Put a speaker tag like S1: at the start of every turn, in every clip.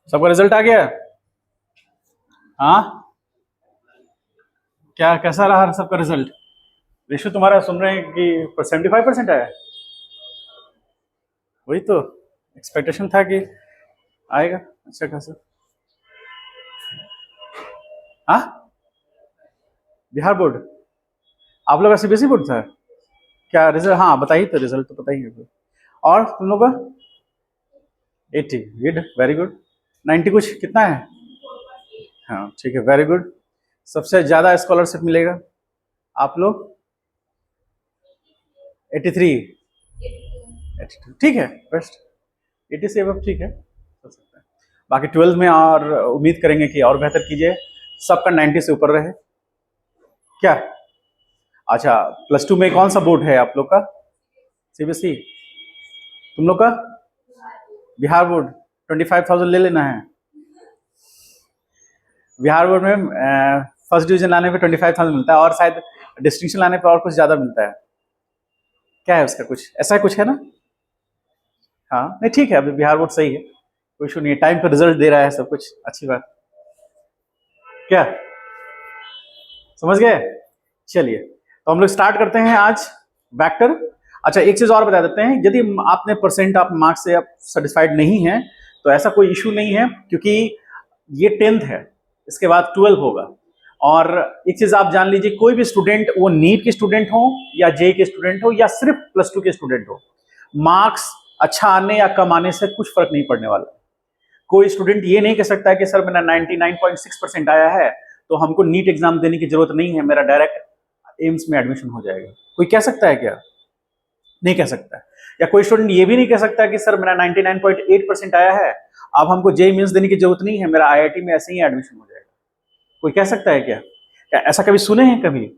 S1: सबका रिजल्ट आ गया? हाँ, क्या कैसा रहा सबका रिजल्ट? ऋषु तुम्हारा सुन रहे हैं कि 75% आया। वही तो एक्सपेक्टेशन था कि आएगा अच्छा खासा। हाँ, बिहार बोर्ड, आप लोग का सीबीएसई बोर्ड था क्या? रिजल्ट हाँ बताइए, तो रिजल्ट तो बताइए फिर। और तुम लोग का 80? Good, very good. 90 कुछ कितना है? हाँ ठीक है, वेरी गुड। सबसे ज्यादा स्कॉलरशिप मिलेगा आप लोग 83? 82 ठीक है, बेस्ट। 80 से अब ठीक है, हो सकता है। बाकी 12 में और उम्मीद करेंगे कि और बेहतर कीजिए, सबका 90 से ऊपर रहे। क्या? अच्छा, +2 में कौन सा बोर्ड है आप लोग का? सीबीएसई। तुम लोग का बिहार बोर्ड। 25,000 ले लेना है। बिहार बोर्ड में फर्स्ट डिवीजन लाने पे 25,000 मिलता है, और शायद डिस्टिंक्शन लाने पे और कुछ ज्यादा मिलता है। क्या है उसका, कुछ ऐसा कुछ है ना? हाँ नहीं ठीक है, अभी बिहार बोर्ड सही है, कोई इशू नहीं है, टाइम पर रिजल्ट दे रहा है सब कुछ, अच्छी बात। क्या समझ गए? चलिए तो हम लोग स्टार्ट करते हैं आज वेक्टर। अच्छा एक चीज और बता देते हैं, यदि आपने परसेंट आप मार्क्स से आप सेटिस्फाइड नहीं है तो ऐसा कोई इशू नहीं है, क्योंकि ये 10th है, इसके बाद 12 होगा। और एक चीज आप जान लीजिए, कोई भी स्टूडेंट, वो नीट के स्टूडेंट हो या जेई के स्टूडेंट हो या सिर्फ +2 के स्टूडेंट हो, मार्क्स अच्छा आने या कम आने से कुछ फर्क नहीं पड़ने वाला। कोई स्टूडेंट ये नहीं कह सकता है कि सर मेरा 99.6% आया है तो हमको नीट एग्जाम देने की जरूरत नहीं है, मेरा डायरेक्ट एम्स में एडमिशन हो जाएगा। कोई कह सकता है क्या? नहीं कह सकता है। या कोई स्टूडेंट ये भी नहीं कह सकता कि सर मेरा 99.8% आया है, अब हमको जेई मेंस देने की जरूरत नहीं है, मेरा आईआईटी में ऐसे ही एडमिशन हो जाएगा। कोई कह सकता है क्या? क्या ऐसा कभी सुने हैं कभी?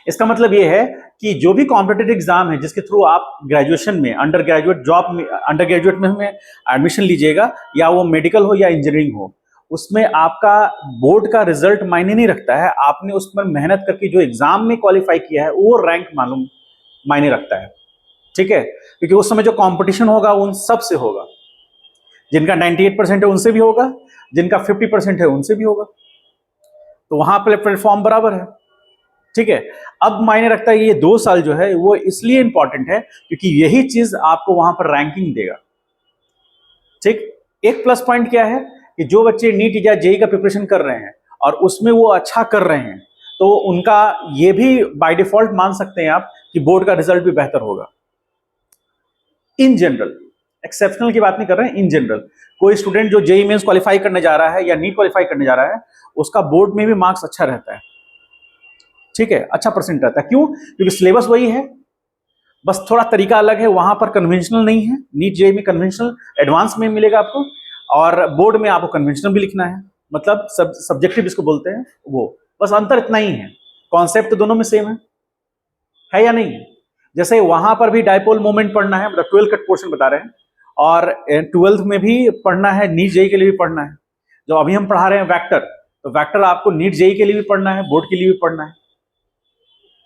S1: इसका मतलब ये है कि जो भी कॉम्पिटेटिव एग्जाम है जिसके थ्रू आप ग्रेजुएशन में, अंडर ग्रेजुएट जॉब में, अंडर ग्रेजुएट में एडमिशन लीजिएगा, या वो मेडिकल हो या इंजीनियरिंग हो, उसमें आपका बोर्ड का रिजल्ट मायने नहीं रखता है। आपने उसमें मेहनत करके जो एग्जाम में क्वालिफाई किया है वो रैंक मालूम मायने रखता है, ठीक है? क्योंकि उस समय जो कंपटीशन होगा उन सब से होगा, जिनका 98% है उनसे भी होगा, जिनका 50% है उनसे भी होगा, तो वहां पर प्लेटफॉर्म बराबर है, ठीक है? अब मायने रखता है कि ये 2 साल जो है वो इसलिए इंपॉर्टेंट है क्योंकि यही चीज आपको वहां पर रैंकिंग देगा, ठीक? एक प्लस पॉइंट क्या है कि जो बच्चे नीट या जेई का प्रिपरेशन कर रहे हैं और उसमें वो अच्छा कर रहे हैं, तो उनका ये भी बाय डिफॉल्ट मान सकते हैं आप कि बोर्ड का रिजल्ट भी बेहतर होगा। इन जनरल, एक्सेप्शनल की बात नहीं कर रहे हैं, इन जनरल कोई स्टूडेंट जो जेई मेंस क्वालिफाई करने जा रहा है या नीट क्वालिफाई करने जा रहा है, उसका बोर्ड में भी मार्क्स अच्छा रहता है, ठीक है? अच्छा परसेंट रहता है। क्यों? क्योंकि सिलेबस वही है, बस थोड़ा तरीका अलग है। वहां पर कन्वेंशनल नहीं है, नीट जेई में कन्वेंशनल एडवांस में मिलेगा आपको, और बोर्ड में आपको कन्वेंशनल भी लिखना है, मतलब सब्जेक्टिव इसको बोलते हैं वो। बस अंतर इतना ही है, कॉन्सेप्ट तो दोनों में सेम है या नहीं? जैसे वहां पर भी डायपोल मोमेंट पढ़ना है, मतलब 12 कट पोर्शन बता रहे हैं, और 12th में भी पढ़ना है, नीट जेई के लिए भी पढ़ना है। जो अभी हम पढ़ा रहे हैं वेक्टर, तो वेक्टर आपको नीट जेई के लिए भी पढ़ना है, बोर्ड के लिए भी पढ़ना है,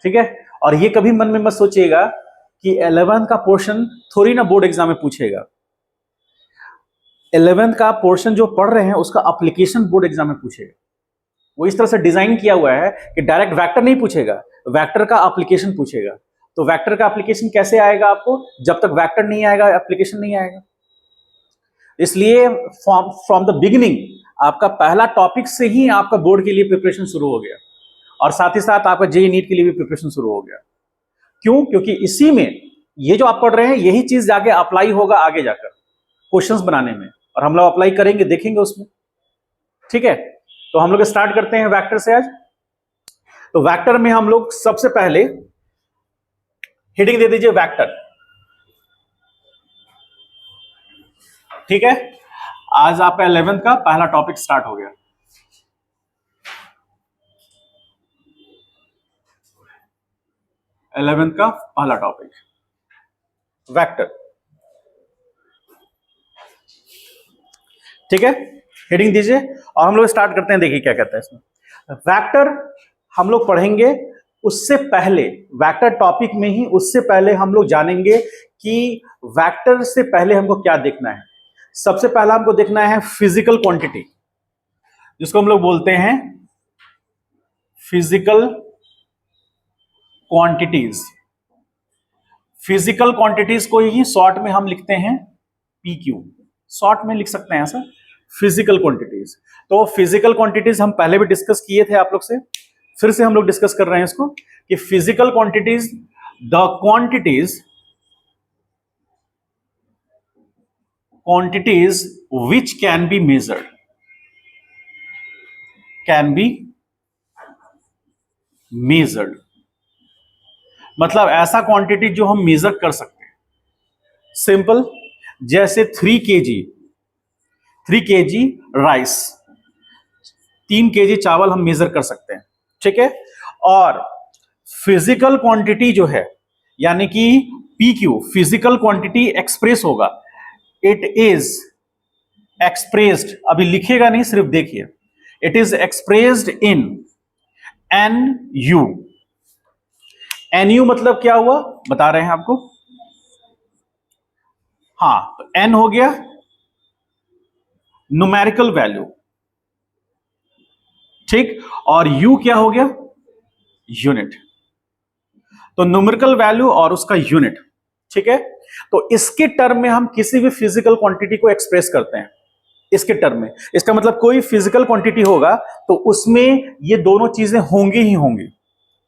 S1: ठीक है? और ये कभी मन में मत सोचिएगा कि 11th का पोर्शन थोड़ी ना बोर्ड एग्जाम में पूछेगा। 11th का पोर्शन जो पढ़ रहे हैं उसका एप्लीकेशन बोर्ड एग्जाम में पूछेगा। वो इस तरह से डिजाइन किया हुआ है कि डायरेक्ट वेक्टर नहीं पूछेगा, वेक्टर का एप्लीकेशन पूछेगा। तो वेक्टर का एप्लीकेशन कैसे आएगा आपको? जब तक वेक्टर नहीं आएगा एप्लीकेशन नहीं आएगा। इसलिए फ्रॉम द बिगिनिंग आपका पहला टॉपिक से ही आपका बोर्ड के लिए प्रिपरेशन शुरू हो गया, और साथ ही साथ आपका जेईई नीट के लिए भी प्रिपरेशन शुरू हो गया। क्यों? क्योंकि इसी में ये जो आप पढ़ रहे हैं यही चीज जाके अप्लाई होगा आगे जाकर क्वेश्चंस बनाने में, और हम लोग अप्लाई करेंगे, देखेंगे उसमें, ठीक है? तो हम लोग स्टार्ट करते हैं वेक्टर से आज। तो वेक्टर में हम लोग सबसे पहले हेडिंग दे दीजिए वेक्टर, ठीक है? आज आपका 11th का पहला टॉपिक स्टार्ट हो गया। इलेवेंथ का पहला टॉपिक वेक्टर, ठीक है? हेडिंग दीजिए और हम लोग स्टार्ट करते हैं। देखिए क्या कहता है इसमें। वेक्टर हम लोग पढ़ेंगे, उससे पहले वेक्टर टॉपिक में ही उससे पहले हम लोग जानेंगे कि वेक्टर से पहले हमको क्या देखना है। सबसे पहला हमको देखना है फिजिकल क्वांटिटी, जिसको हम लोग बोलते हैं फिजिकल क्वांटिटीज। फिजिकल क्वांटिटीज को ही शॉर्ट में हम लिखते हैं पीक्यू, शॉर्ट में लिख सकते हैं ऐसा, फिजिकल क्वांटिटीज। तो फिजिकल क्वांटिटीज हम पहले भी डिस्कस किए थे आप लोग से, फिर से हम लोग डिस्कस कर रहे हैं इसको कि physical quantities, the quantities which can be measured, मतलब ऐसा क्वांटिटी जो हम मेजर कर सकते हैं। सिंपल, जैसे 3 kg राइस, 3 kg चावल हम मेजर कर सकते हैं, ठीक है। और फिजिकल क्वांटिटी जो है, यानी कि पीक्यू, फिजिकल क्वांटिटी एक्सप्रेस होगा, इट इज एक्सप्रेस्ड, अभी लिखेगा नहीं, सिर्फ देखिए, it is expressed in NU। NU मतलब क्या हुआ बता रहे हैं आपको, हाँ, तो N हो गया न्यूमेरिकल वैल्यू, ठीक, और U क्या हो गया, यूनिट। तो न्यूमेरिकल वैल्यू और उसका यूनिट, ठीक है। तो इसके टर्म में हम किसी भी फिजिकल क्वांटिटी को एक्सप्रेस करते हैं, इसके टर्म में। इसका मतलब कोई फिजिकल क्वांटिटी होगा तो उसमें ये दोनों चीजें होंगी ही होंगी,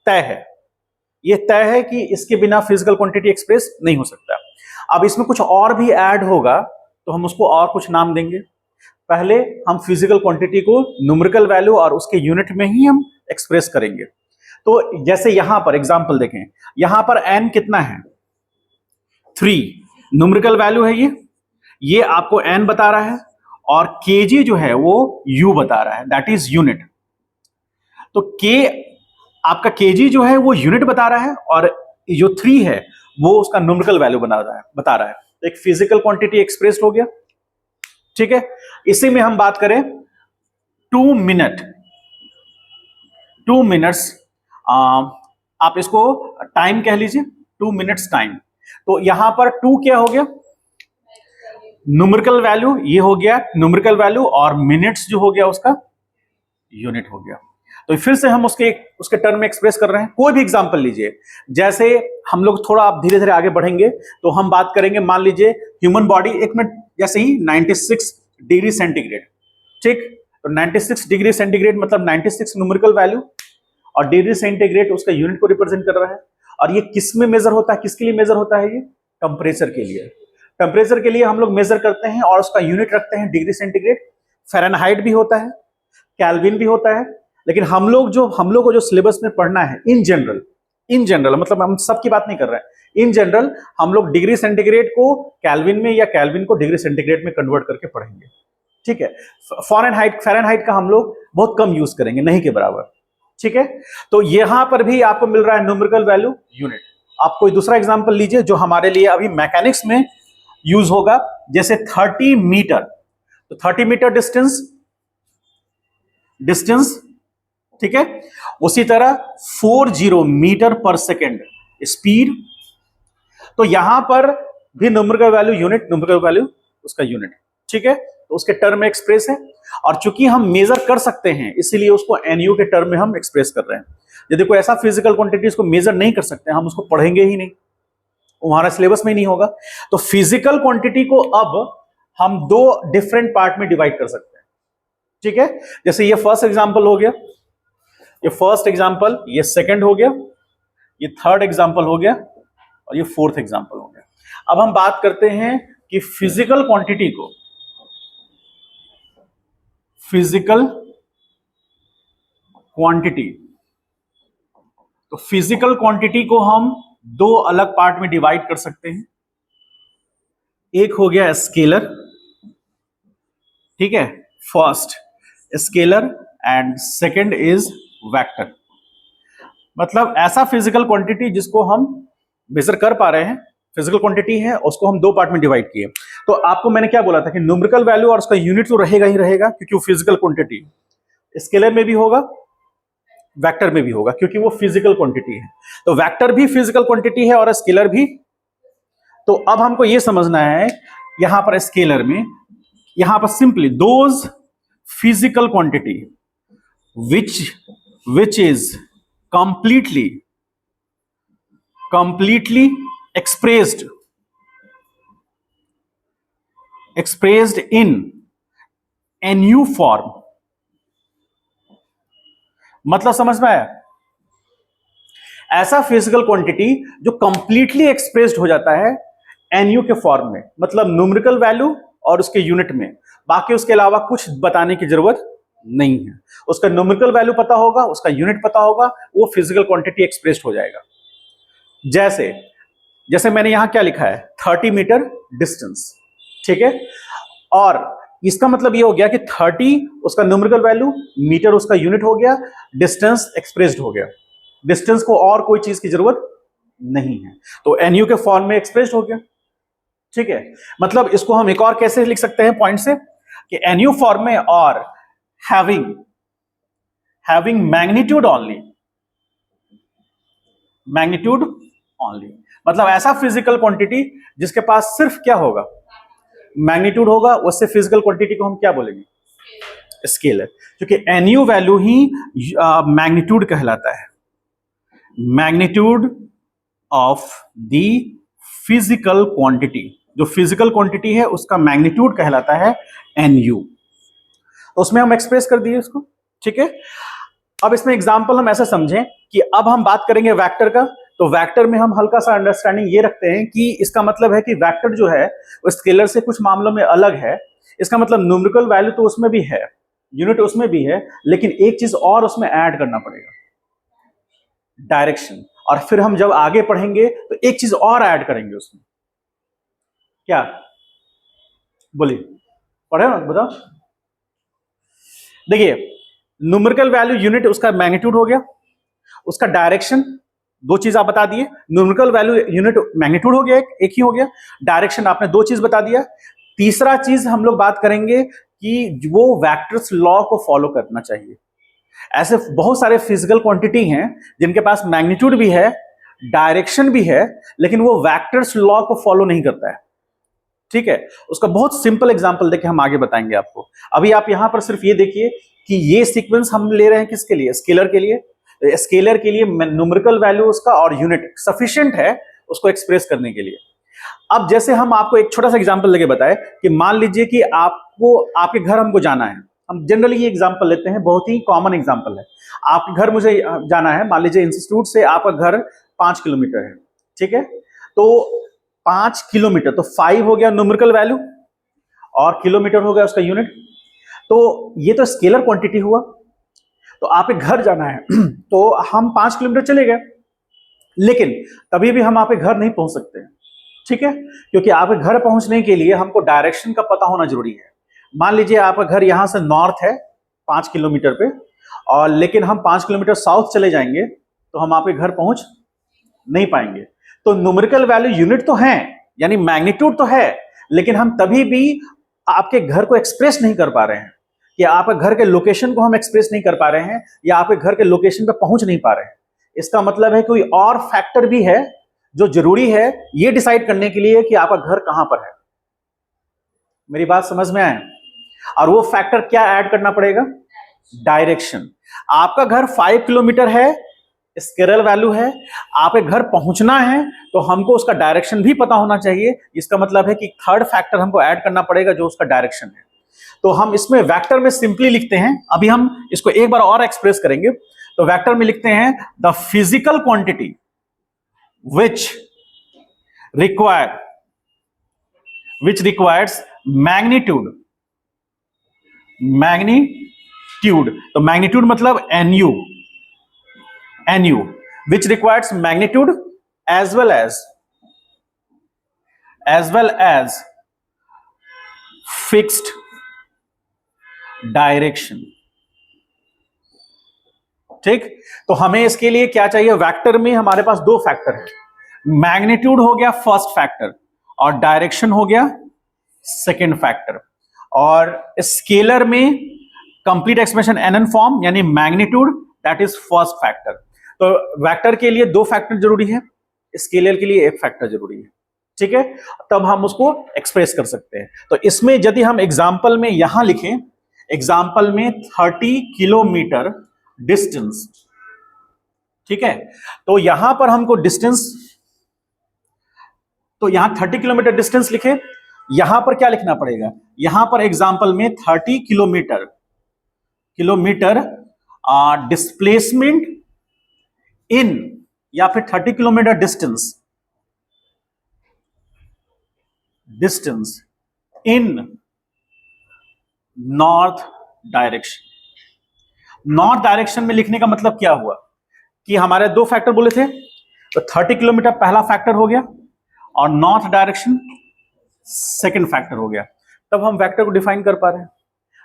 S1: तय है, ये तय है कि इसके बिना फिजिकल क्वांटिटी एक्सप्रेस नहीं हो सकता। अब इसमें कुछ और भी ऐड होगा तो हम उसको और कुछ नाम देंगे। पहले हम फिजिकल क्वांटिटी को न्यूमेरिकल वैल्यू और उसके यूनिट में ही हम एक्सप्रेस करेंगे। तो जैसे यहां पर एग्जांपल देखें, यहां पर n कितना है, 3, न्यूमेरिकल वैल्यू है ये आपको n बता रहा है, और kg जो है वो u बता रहा है, दैट इज यूनिट। तो k आपका kg जो है वो यूनिट बता रहा है, और जो 3 है वो उसका न्यूमेरिकल वैल्यू बता रहा है। तो एक फिजिकल क्वांटिटी एक्सप्रेस्ड हो गया, ठीक है। इसी में हम बात करें 2 मिनट्स, आप इसको टाइम कह लीजिए, 2 मिनट्स टाइम। तो यहां पर 2 क्या हो गया, न्यूमेरिकल वैल्यू, ये हो गया न्यूमेरिकल वैल्यू, और मिनट्स जो हो गया उसका यूनिट हो गया। तो फिर से हम उसके टर्म में एक्सप्रेस कर रहे हैं। कोई भी एग्जांपल लीजिए, जैसे हम लोग थोड़ा आप धीरे धीरे आगे बढ़ेंगे तो हम बात करेंगे, मान लीजिए ह्यूमन बॉडी, एक मिनट, जैसे ही 96 डिग्री सेंटीग्रेड, ठीक, तो 96 डिग्री सेंटीग्रेड मतलब 96 न्यूमेरिकल वैल्यू, और डिग्री सेंटीग्रेड उसका यूनिट को रिप्रेजेंट कर रहा है। और ये किस में मेजर होता है, किसके लिए मेजर होता है, ये टेम्परेचर के लिए। टेम्परेचर के लिए हम लोग मेजर करते हैं और उसका यूनिट रखते हैं डिग्री सेंटीग्रेड। फ़ारेनहाइट भी होता है, केल्विन भी होता है, लेकिन हम लोग को जो सिलेबस में पढ़ना है इन जनरल, मतलब हम सब की बात नहीं कर रहे हैं, इन जनरल हम लोग डिग्री सेंटीग्रेड को केल्विन में या केल्विन को डिग्री सेंटीग्रेड में कन्वर्ट करके पढ़ेंगे, ठीक है। फ़ारेनहाइट का हम लोग बहुत कम यूज करेंगे, नहीं के बराबर, ठीक है। तो यहां पर भी आपको मिल रहा है न्यूमेरिकल वैल्यू, यूनिट। आप कोई दूसरा एग्जांपल लीजिए जो हमारे लिए अभी मैकेनिक्स में यूज होगा, जैसे 30 मीटर, तो 30 मीटर डिस्टेंस, ठीक है। उसी तरह 40 मीटर पर सेकेंड स्पीड, तो यहां पर भी numerical value unit, numerical value उसका यूनिट, ठीक है। तो उसके टर्म में एक्सप्रेस है, और चूंकि हम मेजर कर सकते हैं इसीलिए उसको NU के टर्म में हम एक्सप्रेस कर रहे हैं। यदि कोई ऐसा फिजिकल क्वांटिटी उसको मेजर नहीं कर सकते, हम उसको पढ़ेंगे ही नहीं, हमारा सिलेबस में नहीं होगा। तो फिजिकल क्वांटिटी को अब हम 2 डिफरेंट पार्ट में डिवाइड कर सकते हैं, ठीक है। जैसे ये फर्स्ट एग्जांपल हो गया, ये फर्स्ट एग्जांपल, ये सेकंड हो गया, ये थर्ड एग्जांपल हो गया, और ये फोर्थ एग्जांपल हो गया। अब हम बात करते हैं कि फिजिकल क्वांटिटी तो फिजिकल क्वांटिटी को हम 2 अलग पार्ट में डिवाइड कर सकते हैं। एक हो गया स्केलर, ठीक है, first scalar, and second is vector. मतलब ऐसा फिजिकल क्वांटिटी जिसको हम मेजर कर पा रहे हैं, फिजिकल क्वांटिटी है, उसको हम 2 पार्ट में डिवाइड किए। तो आपको मैंने क्या बोला था कि न्यूमेरिकल वैल्यू और उसका यूनिट तो रहेगा ही रहेगा, क्योंकि वो फिजिकल क्वांटिटी स्केलर में भी होगा, वेक्टर में भी होगा, क्योंकि वो फिजिकल क्वांटिटी है। तो वेक्टर भी फिजिकल क्वांटिटी है और स्केलर भी। तो अब हमको ये समझना है, यहां पर स्केलर में यहां पर simply those physical quantity which is completely expressed in nu form। मतलब समझ में आया? ऐसा फिजिकल क्वांटिटी जो कंप्लीटली एक्सप्रेस्ड हो जाता है एनयू के फॉर्म में, मतलब न्यूमेरिकल वैल्यू और उसके यूनिट में, बाकी उसके अलावा कुछ बताने की जरूरत नहीं है। उसका न्यूमेरिकल वैल्यू पता होगा, उसका यूनिट पता होगा, वो फिजिकल क्वांटिटी एक्सप्रेस्ड हो जाएगा। जैसे जैसे मैंने यहां क्या लिखा है, 30 मीटर डिस्टेंस, ठीक है, और इसका मतलब ये हो गया कि 30 उसका न्यूमेरिकल वैल्यू, मीटर उसका यूनिट हो गया, डिस्टेंस एक्सप्रेस्ड हो गया। डिस्टेंस को और कोई चीज की जरूरत नहीं है, तो एनयू के फॉर्म में एक्सप्रेस्ड हो गया। ठीक है, मतलब इसको हम एक और कैसे लिख सकते हैं पॉइंट से, कि एनयू फॉर्म में और हैविंग मैग्नीट्यूड ओनली, मतलब ऐसा फिजिकल क्वांटिटी जिसके पास सिर्फ क्या होगा, मैग्नीट्यूड होगा, उससे फिजिकल क्वांटिटी को हम क्या बोलेंगे, स्केलर, क्योंकि एनयू वैल्यू ही मैग्नीट्यूड कहलाता है, magnitude of the physical quantity. जो फिजिकल क्वांटिटी है उसका मैग्नीट्यूड कहलाता है एनयू। तो उसमें हम एक्सप्रेस कर दिए इसको। ठीक है, अब इसमें एग्जांपल हम ऐसा समझें कि अब हम बात करेंगे वेक्टर का, तो वेक्टर में हम हल्का सा अंडरस्टैंडिंग ये रखते हैं कि इसका मतलब है कि वेक्टर जो है वो स्केलर से कुछ मामलों में अलग है। इसका मतलब न्यूमेरिकल वैल्यू तो उसमें भी है, यूनिट उसमें भी है, लेकिन एक चीज और उसमें ऐड करना पड़ेगा, डायरेक्शन। और फिर हम जब आगे पढ़ेंगे तो एक चीज और ऐड करेंगे उसमें, क्या बोलिए, पढ़े ना, बताओ। देखिए, न्यूमेरिकल वैल्यू यूनिट उसका मैग्नीट्यूड हो गया, उसका डायरेक्शन, दो चीज आप बता दिए, न्यूमेरिकल वैल्यू यूनिट मैग्नीट्यूड हो गया, एक ही हो गया, डायरेक्शन आपने दो चीज बता दिया। तीसरा चीज हम लोग बात करेंगे कि वो वेक्टर्स लॉ को फॉलो करना चाहिए। ऐसे बहुत सारे फिजिकल क्वांटिटी हैं जिनके पास मैग्नीट्यूड भी है, डायरेक्शन भी है, लेकिन वो वेक्टर्स लॉ को फॉलो नहीं करता है। ठीक है, उसका बहुत सिंपल एग्जांपल देके हम आगे बताएंगे आपको। अभी आप यहां पर सिर्फ ये देखिए कि ये सीक्वेंस हम ले रहे हैं किसके लिए, स्केलर के लिए। स्केलर के लिए न्यूमेरिकल वैल्यू उसका और यूनिट सफिशिएंट है उसको एक्सप्रेस करने के लिए। अब जैसे हम आपको एक छोटा सा एग्जांपल लेके बताए कि मान लीजिए कि आपको आपके घर हमको जाना है, हम जनरली ये एग्जांपल लेते हैं, बहुत ही कॉमन एग्जांपल है। आपके घर मुझे जाना है, मान लीजिए इंस्टीट्यूट से आपका घर 5 किलोमीटर है। ठीक है, तो 5 किलोमीटर, तो 5 हो गया न्यूमेरिकल वैल्यू और किलोमीटर हो गया उसका यूनिट। तो ये तो स्केलर क्वांटिटी हुआ। तो आपके घर जाना है तो हम 5 किलोमीटर चले गए, लेकिन तभी भी हम आपके घर नहीं पहुंच सकते। ठीक है, क्योंकि आपके घर पहुंचने के लिए हमको डायरेक्शन का पता होना जरूरी है। मान लीजिए आपका घर यहां से नॉर्थ है 5 किलोमीटर पे, और लेकिन हम 5 किलोमीटर साउथ चले जाएंगे तो हम आपके घर पहुंच नहीं पाएंगे। तो न्यूमेरिकल वैल्यू यूनिट तो है, यानी मैग्नीट्यूड तो है, लेकिन हम तभी भी आपके घर को एक्सप्रेस नहीं कर पा रहे हैं, कि आपके घर के लोकेशन को हम एक्सप्रेस नहीं कर पा रहे हैं, या आपके घर के लोकेशन पे पहुंच नहीं पा रहे हैं। इसका मतलब है कोई और फैक्टर भी है जो जरूरी है ये डिसाइड करने के लिए कि आपका घर कहां पर है। मेरी बात समझ में आए? और वो फैक्टर क्या ऐड करना पड़ेगा, डायरेक्शन। आपका घर 5 किलोमीटर है, स्केलर वैल्यू है, आपके घर पहुंचना है, तो हमको उसका डायरेक्शन भी पता होना चाहिए। इसका मतलब है कि थर्ड फैक्टर हमको ऐड करना पड़ेगा जो उसका डायरेक्शन है। तो हम इसमें वेक्टर में सिंपली लिखते हैं, अभी हम इसको एक बार और एक्सप्रेस करेंगे। तो वेक्टर में लिखते हैं the physical quantity which requires magnitude, तो मैग्नीट्यूड मतलब nu, which requires magnitude as well as fixed direction। ठीक, तो हमें इसके लिए क्या चाहिए, वेक्टर में हमारे पास दो फैक्टर है, मैग्नीट्यूड हो गया फर्स्ट फैक्टर और डायरेक्शन हो गया सेकंड फैक्टर। और स्केलर में कंप्लीट एक्सप्रेशन एनएन फॉर्म, यानी magnitude that is first factor. तो वेक्टर के लिए दो फैक्टर जरूरी है, स्केलर के लिए एक फैक्टर जरूरी है। ठीक है, तब हम उसको एक्सप्रेस कर सकते हैं। तो इसमें यदि हम एग्जाम्पल में यहां लिखें, एग्जाम्पल में 30 किलोमीटर डिस्टेंस, ठीक है, तो यहां पर हमको डिस्टेंस, तो यहां 30 किलोमीटर डिस्टेंस लिखे, यहां पर क्या लिखना पड़ेगा, यहां पर एग्जाम्पल में 30 किलोमीटर किलोमीटर डिस्प्लेसमेंट इन, या फिर 30 kilometre distance, distance in north direction. North direction में लिखने का मतलब क्या हुआ कि हमारे दो फैक्टर बोले थे, तो 30 किलोमीटर पहला फैक्टर हो गया और नॉर्थ डायरेक्शन सेकंड फैक्टर हो गया। तब हम वेक्टर को डिफाइन कर पा रहे हैं।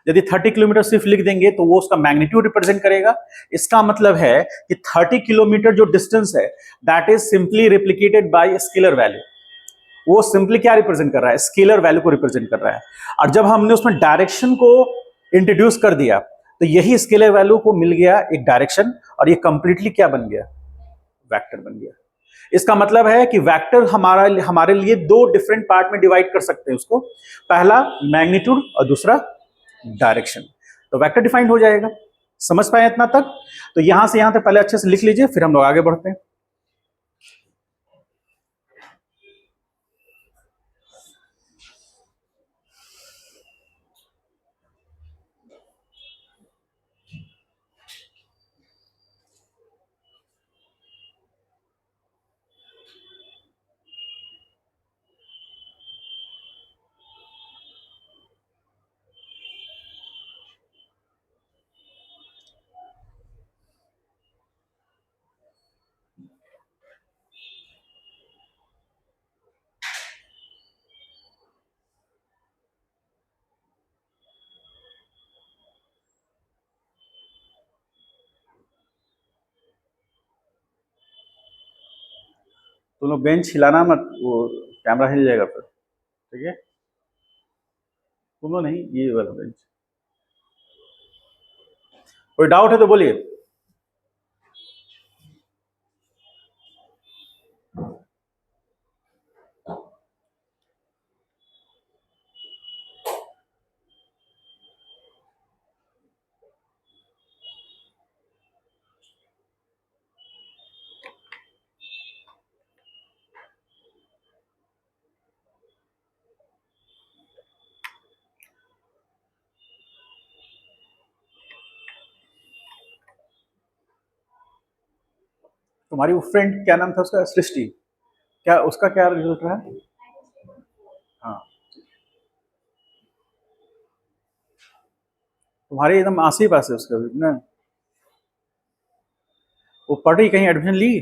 S1: यदि 30 किलोमीटर सिर्फ लिख देंगे तो वो उसका मैग्नीट्यूड रिप्रेजेंट करेगा। इसका मतलब है कि 30 किलोमीटर जो डिस्टेंस है that is simply replicated by scalar value. वो सिंपली क्या रिप्रेजेंट कर रहा है, स्केलर वैल्यू को रिप्रेजेंट कर रहा है। और जब हमने उसमें डायरेक्शन को इंट्रोड्यूस कर दिया तो यही स्केलर वैल्यू को मिल गया एक डायरेक्शन, और ये कंप्लीटली क्या बन गया, वेक्टर बन गया। इसका मतलब है कि वेक्टर हमारे लिए दो डिफरेंट पार्ट में डिवाइड कर सकते हैं उसको, पहला मैग्नीट्यूड और दूसरा डायरेक्शन। तो वेक्टर डिफाइंड हो जाएगा। समझ पाए इतना तक? तो यहां से यहां तक पहले अच्छे से लिख लीजिए, फिर हम लोग आगे बढ़ते हैं। तुम लोग बेंच हिलाना मत, वो कैमरा हिल जाएगा फिर, ठीक है? तुम लोग नहीं, ये वाला बेंच। कोई डाउट है तो बोलिए। तुम्हारी वो फ्रेंड क्या नाम था उसका, सृष्टि, क्या उसका क्या रिजल्ट रहा? हाँ, तुम्हारे एकदम आस ही पास है उसका भी ना। वो पढ़ रही, कहीं एडमिशन ली?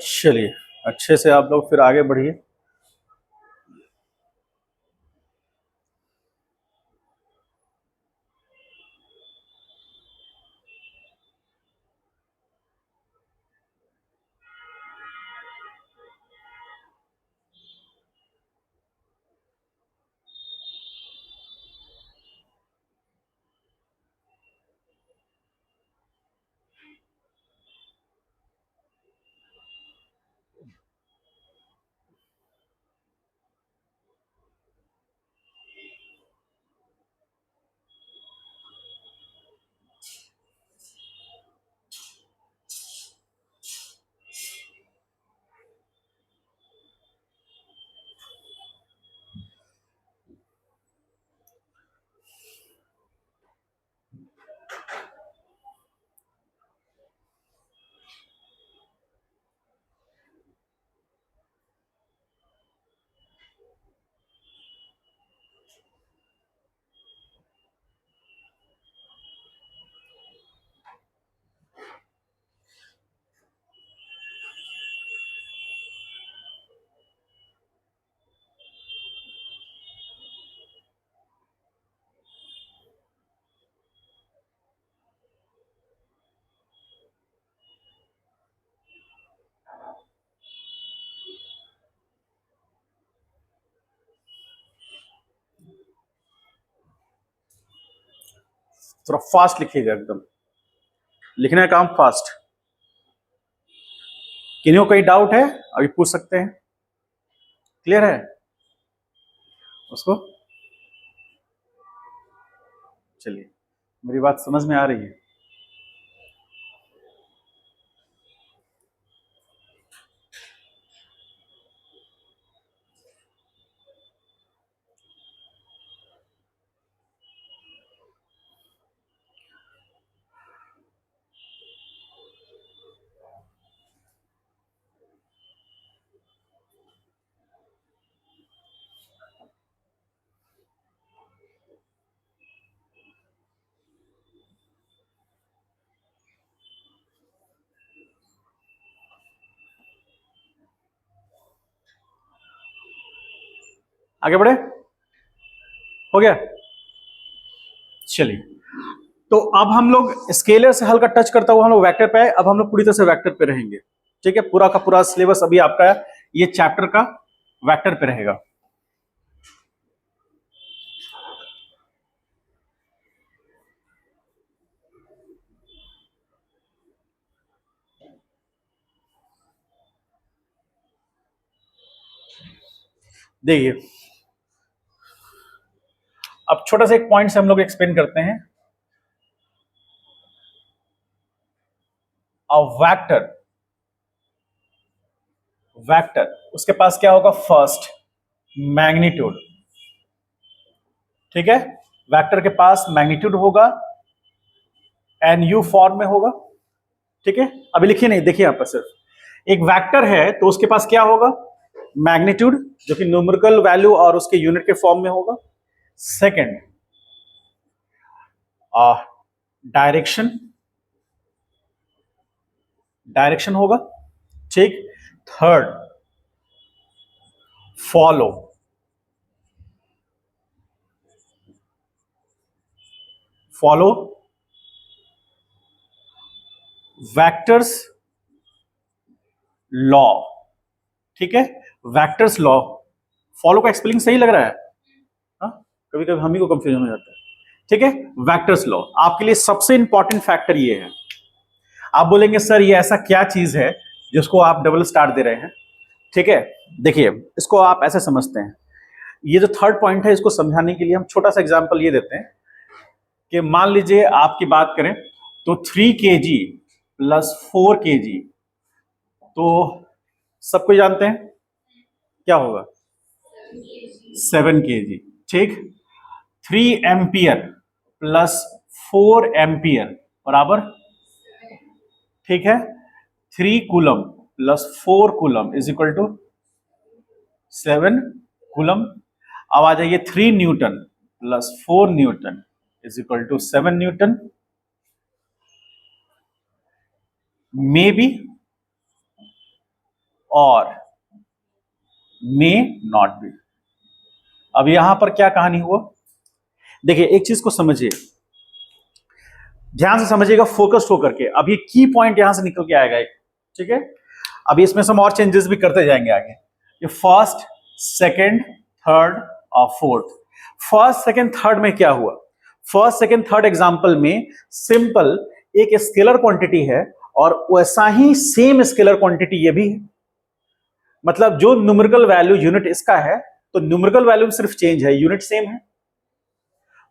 S1: चलिए, अच्छे से आप लोग फिर आगे बढ़िए। थोड़ा फास्ट लिखिएगा, एकदम लिखने का काम फास्ट। किन्हीं को कोई डाउट है अभी पूछ सकते हैं, क्लियर है उसको? चलिए, मेरी बात समझ में आ रही है? आगे बढ़े, हो गया? चलिए, तो अब हम लोग स्केलर से हल्का टच करता हुआ हम लोग वेक्टर पे आए। अब हम लोग पूरी तरह से वेक्टर पे रहेंगे, ठीक है? पूरा का पूरा सिलेबस अभी आपका ये चैप्टर का वेक्टर पे रहेगा। देखिए, अब छोटा सा एक पॉइंट से हम लोग एक्सप्लेन करते हैं। वेक्टर, वेक्टर उसके पास क्या होगा? फर्स्ट मैग्नीट्यूड, ठीक है? वेक्टर के पास मैग्नीट्यूड होगा, एन यू फॉर्म में होगा, ठीक है? अभी लिखिए नहीं, देखिए यहां पर सिर्फ एक वेक्टर है तो उसके पास क्या होगा? मैग्नीट्यूड, जो कि न्यूमेरिकल वैल्यू और उसके यूनिट के फॉर्म में होगा। सेकंड, डायरेक्शन, डायरेक्शन होगा, ठीक? Third, follow, follow vectors law, ठीक है? वेक्टर्स लॉ, फॉलो का एक्सपेलिंग सही लग रहा है? कभी कभी हम ही को कंफ्यूजन हो जाता है, ठीक है? वेक्टर्स लॉ आपके लिए सबसे इंपॉर्टेंट फैक्टर ये है। आप बोलेंगे सर ये ऐसा क्या चीज है जिसको आप डबल स्टार दे रहे हैं, ठीक है? देखिए, इसको आप ऐसे समझते हैं, ये जो थर्ड पॉइंट है इसको समझाने के लिए हम छोटा सा एग्जांपल ये देते हैं कि मान लीजिए आपकी बात करें तो 3 kg प्लस 4 kg, तो सबको जानते हैं क्या होगा? 7 kg, ठीक? 3 एम्पियर प्लस 4 एम्पियर बराबर, ठीक है? 3 coulomb plus 4 coulomb is equal to 7 coulomb. अब आ जाइए, 3 newton plus 4 newton is equal to 7 newton. May be और मे नॉट बी। अब यहां पर क्या कहानी हुआ? देखिए, एक चीज को समझिए, ध्यान से समझिएगा, फोकस्ड होकर के। अब ये की पॉइंट यहां से निकल के आएगा एक, ठीक है? अभी इसमें हम और चेंजेस भी करते जाएंगे आगे। ये फर्स्ट, सेकंड, थर्ड और फोर्थ। फर्स्ट, सेकंड, थर्ड में क्या हुआ? फर्स्ट, सेकंड, थर्ड एग्जांपल में सिंपल एक स्केलर क्वांटिटी है और वैसा ही सेम स्केलर क्वांटिटी ये भी है। मतलब जो न्यूमेरिकल वैल्यू यूनिट इसका है, तो न्यूमेरिकल वैल्यू में सिर्फ चेंज है, यूनिट सेम है।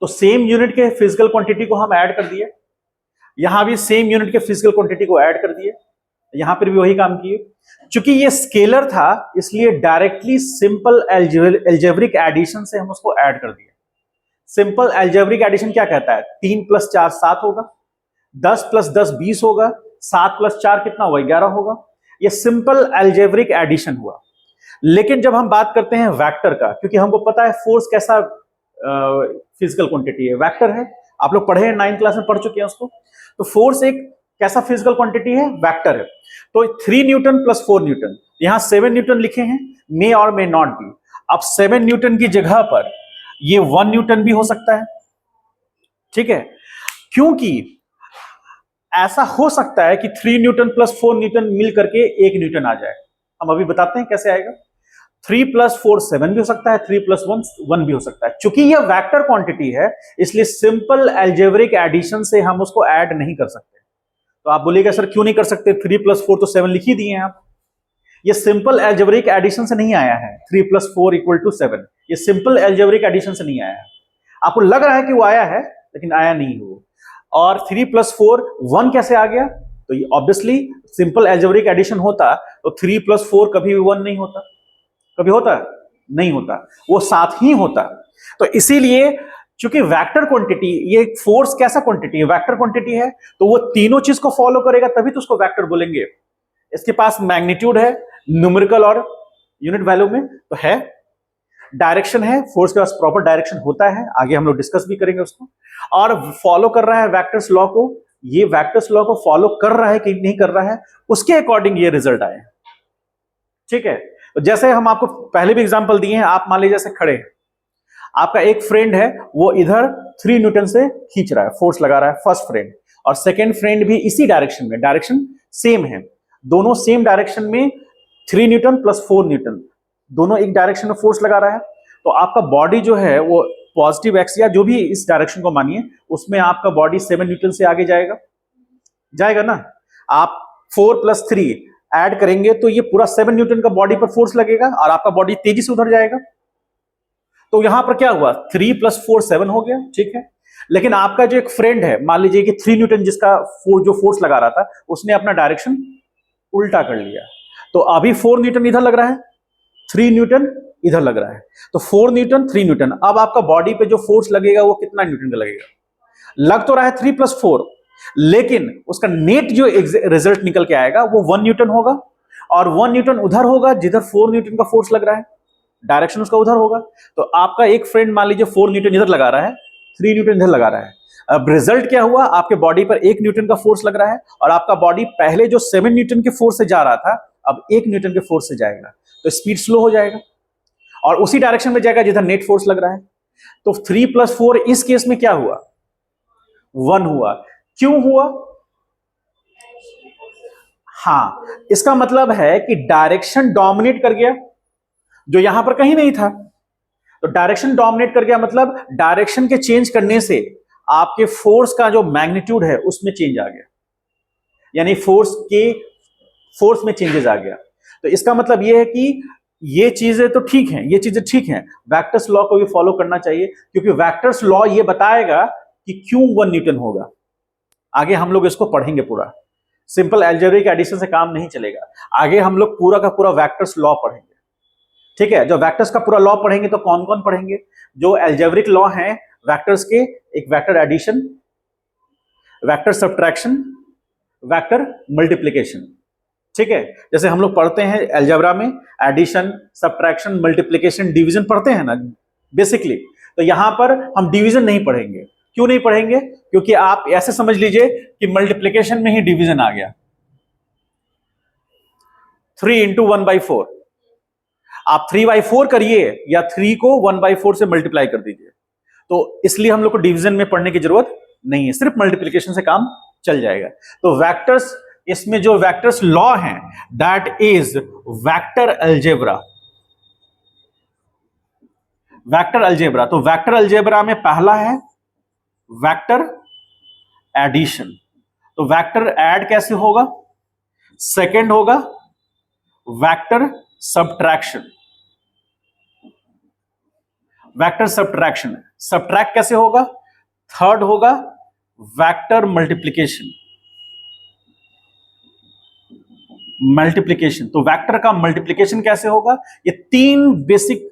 S1: तो सेम यूनिट के फिजिकल क्वांटिटी को हम ऐड कर दिए, यहां भी सेम यूनिट के फिजिकल क्वांटिटी को ऐड कर दिए, यहां पर भी वही काम किए। चूंकि ये स्केलर था इसलिए डायरेक्टली सिंपल एल्जेब्रिक एडिशन से हम उसको ऐड कर दिए। सिंपल एल्जेब्रिक एडिशन क्या कहता है? 3 + 4 7 होगा, 10 + 10 20 होगा, 7 + 4 कितना होगा? 11 होगा। ये सिंपल एल्जेब्रिक एडिशन हुआ। लेकिन जब हम बात करते हैं वेक्टर का, क्योंकि हमको पता है फोर्स कैसा फिजिकल क्वांटिटी है, वेक्टर है, आप लोग पढ़े हैं, 9th क्लास में पढ़ चुके हैं उसको। तो फोर्स एक कैसा फिजिकल क्वांटिटी है? वेक्टर है। तो 3 न्यूटन प्लस 4 न्यूटन, यहां 7 न्यूटन लिखे हैं, मे और मे नॉट बी। अब 7 न्यूटन की जगह पर ये 1 न्यूटन भी हो सकता है, ठीक है? क्योंकि ऐसा हो सकता है कि 3 न्यूटन प्लस 4 न्यूटन मिल करके 1 न्यूटन आ जाए। हम अभी बताते हैं कैसे आएगा। 3+4 7 भी हो सकता है, 3+1 1 भी हो सकता है। चूंकि यह वेक्टर क्वांटिटी है इसलिए सिंपल एल्जेब्रिक एडिशन से हम उसको ऐड नहीं कर सकते। तो आप बोलिएगा सर क्यों नहीं कर सकते, 3+4 तो 7 लिख ही दिए हैं आप। ये सिंपल एल्जेब्रिक एडिशन से नहीं आया है 3+4 = 7, ये सिंपल एल्जेब्रिक एडिशन से नहीं आया है। आपको लग रहा है कि वो आया है लेकिन आया नहीं वो। और 3+4 1 कैसे आ गया, तो ये ऑब्वियसली सिंपल एल्जेब्रिक एडिशन होता तो 3+4 कभी भी 1 नहीं होता। कभी होता है? नहीं होता, वो साथ ही होता। तो इसीलिए चूंकि वेक्टर क्वांटिटी, ये फोर्स कैसा क्वांटिटी है, वेक्टर क्वांटिटी है, तो वो तीनों चीज को फॉलो करेगा तभी तो उसको वेक्टर बोलेंगे। इसके पास मैग्नीट्यूड है न्यूमेरिकल और यूनिट वैल्यू में तो है, डायरेक्शन है, फोर्स के पास प्रॉपर डायरेक्शन होता है, आगे हम लोग डिस्कस भी करेंगे उसको, और फॉलो कर रहा है वेक्टर्स लॉ को। ये वेक्टर्स लॉ को फॉलो कर रहा है कि नहीं कर रहा है, उसके अकॉर्डिंग ये रिजल्ट आए। ठीक है, तो जैसे हम आपको पहले भी एग्जांपल दिए हैं, आप मान लीजिए जैसे खड़े हैं, आपका एक फ्रेंड है वो इधर 3 न्यूटन से खींच रहा है, फोर्स लगा रहा है फर्स्ट फ्रेंड, और सेकेंड फ्रेंड भी इसी डायरेक्शन में, डायरेक्शन सेम है, दोनों सेम डायरेक्शन में 3 न्यूटन प्लस 4 न्यूटन दोनों एक डायरेक्शन में फोर्स लगा रहा है। तो आपका बॉडी जो है वो पॉजिटिव एक्स या जो भी इस डायरेक्शन को मानिए उसमें आपका बॉडी 7 न्यूटन से आगे जाएगा, जाएगा ना। आप 4 + 3 ऐड करेंगे तो ये पूरा 7 न्यूटन का बॉडी पर फोर्स लगेगा और आपका बॉडी तेजी से उधर जाएगा। तो यहां पर क्या हुआ, 3 + 4 7 हो गया, ठीक है। लेकिन आपका जो एक फ्रेंड है, मान लीजिए कि 3 न्यूटन जिसका जो फोर्स लगा रहा था, उसने अपना डायरेक्शन उल्टा कर लिया, तो अभी 4 न्यूटन इधर लग रहा है, 3 न्यूटन इधर लग रहा है, तो 4 न्यूटन 3 न्यूटन। अब आपका बॉडी पे जो फोर्स लगेगा वो कितना न्यूटन का लगेगा, लग तो रहा है 3 + 4, लेकिन उसका नेट जो रिजल्ट निकल के आएगा वो 1 न्यूटन होगा, और 1 न्यूटन उधर होगा जिधर 4 न्यूटन का फोर्स लग रहा है, डायरेक्शन उसका उधर होगा। तो आपका एक फ्रेंड मान लीजिए 4 न्यूटन इधर लगा रहा है, 3 न्यूटन इधर लगा रहा है। अब रिजल्ट क्या हुआ, आपके बॉडी पर 1 न्यूटन का फोर्स लग रहा है, और आपका बॉडी पहले जो 7 न्यूटन के फोर्स से जा रहा था अब 1 न्यूटन के फोर्स से जाएगा, तो स्पीड स्लो हो जाएगा और उसी डायरेक्शन में जाएगा जिधर नेट फोर्स लग रहा है। तो 3 + 4 इस केस में क्या हुआ, 1 हुआ। क्यों हुआ, हाँ, इसका मतलब है कि डायरेक्शन डोमिनेट कर गया जो यहां पर कहीं नहीं था। तो डायरेक्शन डोमिनेट कर गया मतलब डायरेक्शन के चेंज करने से आपके फोर्स का जो मैग्नीट्यूड है उसमें चेंज आ गया, यानी फोर्स में चेंजेस आ गया। तो इसका मतलब यह है कि ये चीजें तो ठीक हैं, ये चीजें ठीक हैं, वेक्टर्स लॉ को भी फॉलो करना चाहिए, क्योंकि वेक्टर्स लॉ ये बताएगा कि क्यों 1 न्यूटन होगा। आगे हम लोग इसको पढ़ेंगे पूरा, सिंपल अलजेब्रिक एडिशन से काम नहीं चलेगा, आगे हम लोग पूरा का पूरा वेक्टर्स लॉ पढ़ेंगे। ठीक है, जो वेक्टर्स का पूरा लॉ पढ़ेंगे तो कौन कौन पढ़ेंगे, जो अलजेब्रिक लॉ हैं वेक्टर्स के, एक vector addition, vector subtraction, vector multiplication. ठीक है, जैसे हम लोग पढ़ते हैं अलजेब्रा में एडिशन, सब्ट्रैक्शन, मल्टीप्लिकेशन, डिवीजन पढ़ते हैं ना बेसिकली, तो यहां पर हम डिवीजन नहीं पढ़ेंगे। क्यों नहीं पढ़ेंगे, क्योंकि आप ऐसे समझ लीजिए कि मल्टीप्लिकेशन में ही डिवीजन आ गया, 3 × 1/4, आप 3/4 करिए या 3 को 1/4 से मल्टीप्लाई कर दीजिए, तो इसलिए हम लोग को डिवीजन में पढ़ने की जरूरत नहीं है, सिर्फ मल्टीप्लिकेशन से काम चल जाएगा। तो वेक्टर्स, इसमें जो वेक्टर्स लॉ हैं that is vector algebra, vector algebra. तो वेक्टर अलजेब्रा में पहला है वेक्टर एडिशन, तो वेक्टर ऐड कैसे होगा, सेकंड होगा vector subtraction, vector subtraction, subtract कैसे होगा, थर्ड होगा वेक्टर मल्टीप्लिकेशन, मल्टीप्लिकेशन। तो वेक्टर का मल्टीप्लिकेशन कैसे होगा, ये 3 बेसिक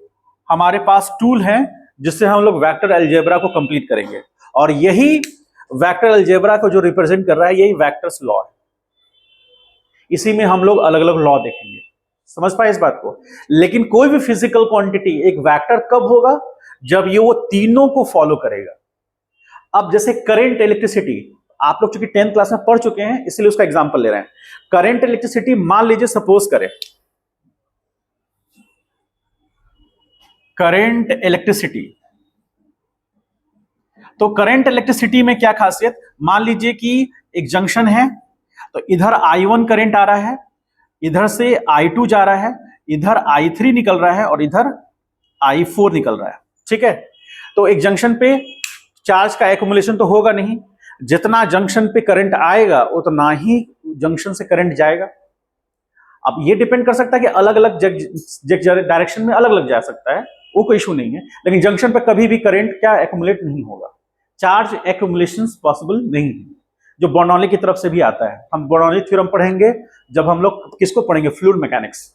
S1: हमारे पास टूल हैं जिससे हम लोग वेक्टर अलजेब्रा को कंप्लीट करेंगे, और यही वेक्टर अलजेब्रा को जो रिप्रेजेंट कर रहा है यही वेक्टर्स लॉ है। इसी में हम लोग अलग अलग लॉ देखेंगे, समझ पाए इस बात को। लेकिन कोई भी फिजिकल क्वांटिटी एक वेक्टर कब होगा, जब ये वो तीनों को फॉलो करेगा। अब जैसे करंट इलेक्ट्रिसिटी, आप लोग चूंकि 10th क्लास में पढ़ चुके हैं इसलिए उसका एग्जांपल ले रहे हैं। करंट इलेक्ट्रिसिटी मान लीजिए, सपोज करें करंट इलेक्ट्रिसिटी, तो करंट इलेक्ट्रिसिटी में क्या खासियत, मान लीजिए कि एक जंक्शन है, तो इधर I1 करंट आ रहा है, इधर से I2 जा रहा है, इधर I3 निकल रहा है और इधर I4 निकल रहा है। ठीक है, तो एक जंक्शन पे चार्ज का एक्युमुलेशन तो होगा नहीं, जितना जंक्शन पे करंट आएगा उतना ही जंक्शन से करंट जाएगा। अब ये डिपेंड कर सकता है कि अलग अलग डायरेक्शन में अलग अलग जा सकता है, वो कोई इशू नहीं है, लेकिन जंक्शन पे कभी भी करंट क्या एक्युमुलेट नहीं होगा, चार्ज एक्युमुलेशन पॉसिबल नहीं है, जो बर्नौली की तरफ से भी आता है। हम बर्नौली थ्योरम पढ़ेंगे जब हम लोग किसको पढ़ेंगे, फ्लूइड मैकेनिक्स।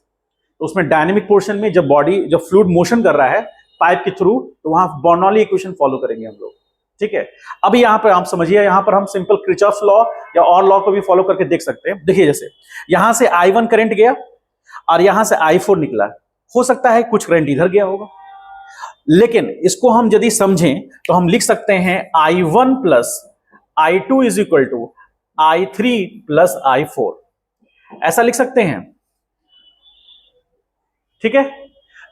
S1: तो उसमें डायनेमिक पोर्शन में जब फ्लूइड मोशन कर रहा है पाइप के थ्रू, तो वहां बर्नौली इक्वेशन फॉलो करेंगे हम लोग। ठीक है, अभी यहां पर आप समझिए, यहां पर हम सिंपल किरचॉफ लॉ या और लॉ को भी फॉलो करके देख सकते हैं। देखिए, जैसे यहां से I1 करंट गया और यहां से I4 निकला, हो सकता है कुछ करंट इधर गया होगा, लेकिन इसको हम यदि समझें तो हम लिख सकते हैं I1 plus I2 is equal to I3 plus I4, ऐसा लिख सकते हैं। ठीक है,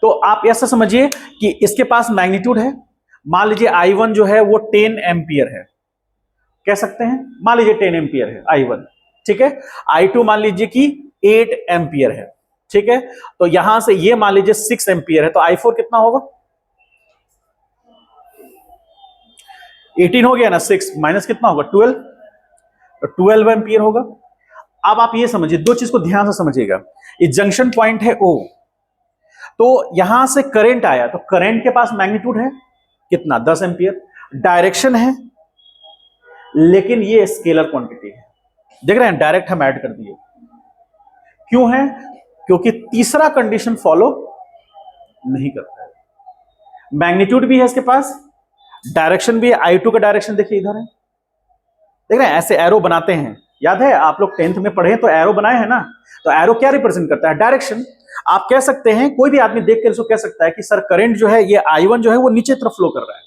S1: तो आप ऐसा समझिए कि इसके पास मैग्नीट्यूड है, मान लीजिए I1 जो है वो 10 एम्पियर है, कह सकते हैं, मान लीजिए 10 एम्पियर है I1। ठीक है, I2 मान लीजिए कि 8 एम्पियर है। ठीक है, तो यहां से ये मान लीजिए 6 एम्पियर है, तो I4 कितना होगा, 18 हो गया ना, 6 माइनस कितना होगा 12, तो 12 एम्पियर होगा। अब आप ये समझिए, दो चीज को ध्यान से समझिएगा, ये जंक्शन पॉइंट है O, तो यहां से करंट आया, तो करंट के पास मैग्नीट्यूड है कितना, 10 एम्पियर, डायरेक्शन है, लेकिन ये स्केलर क्वांटिटी है, देख रहे हैं, डायरेक्ट हम ऐड कर दिए। क्यों है, क्योंकि तीसरा कंडीशन फॉलो नहीं करता है, मैग्नीट्यूड भी है इसके पास, डायरेक्शन भी है, I2 का डायरेक्शन देखिए इधर है, देख रहे हैं, ऐसे एरो बनाते हैं, याद है आप लोग 10th में पढ़े तो एरो बनाए हैं ना, तो एरो क्या रिप्रेजेंट करता है, डायरेक्शन। आप कह सकते हैं, कोई भी आदमी देख कर इसको कह सकता है कि सर करंट जो है ये I1 जो है वो नीचे तरफ फ्लो कर रहा है,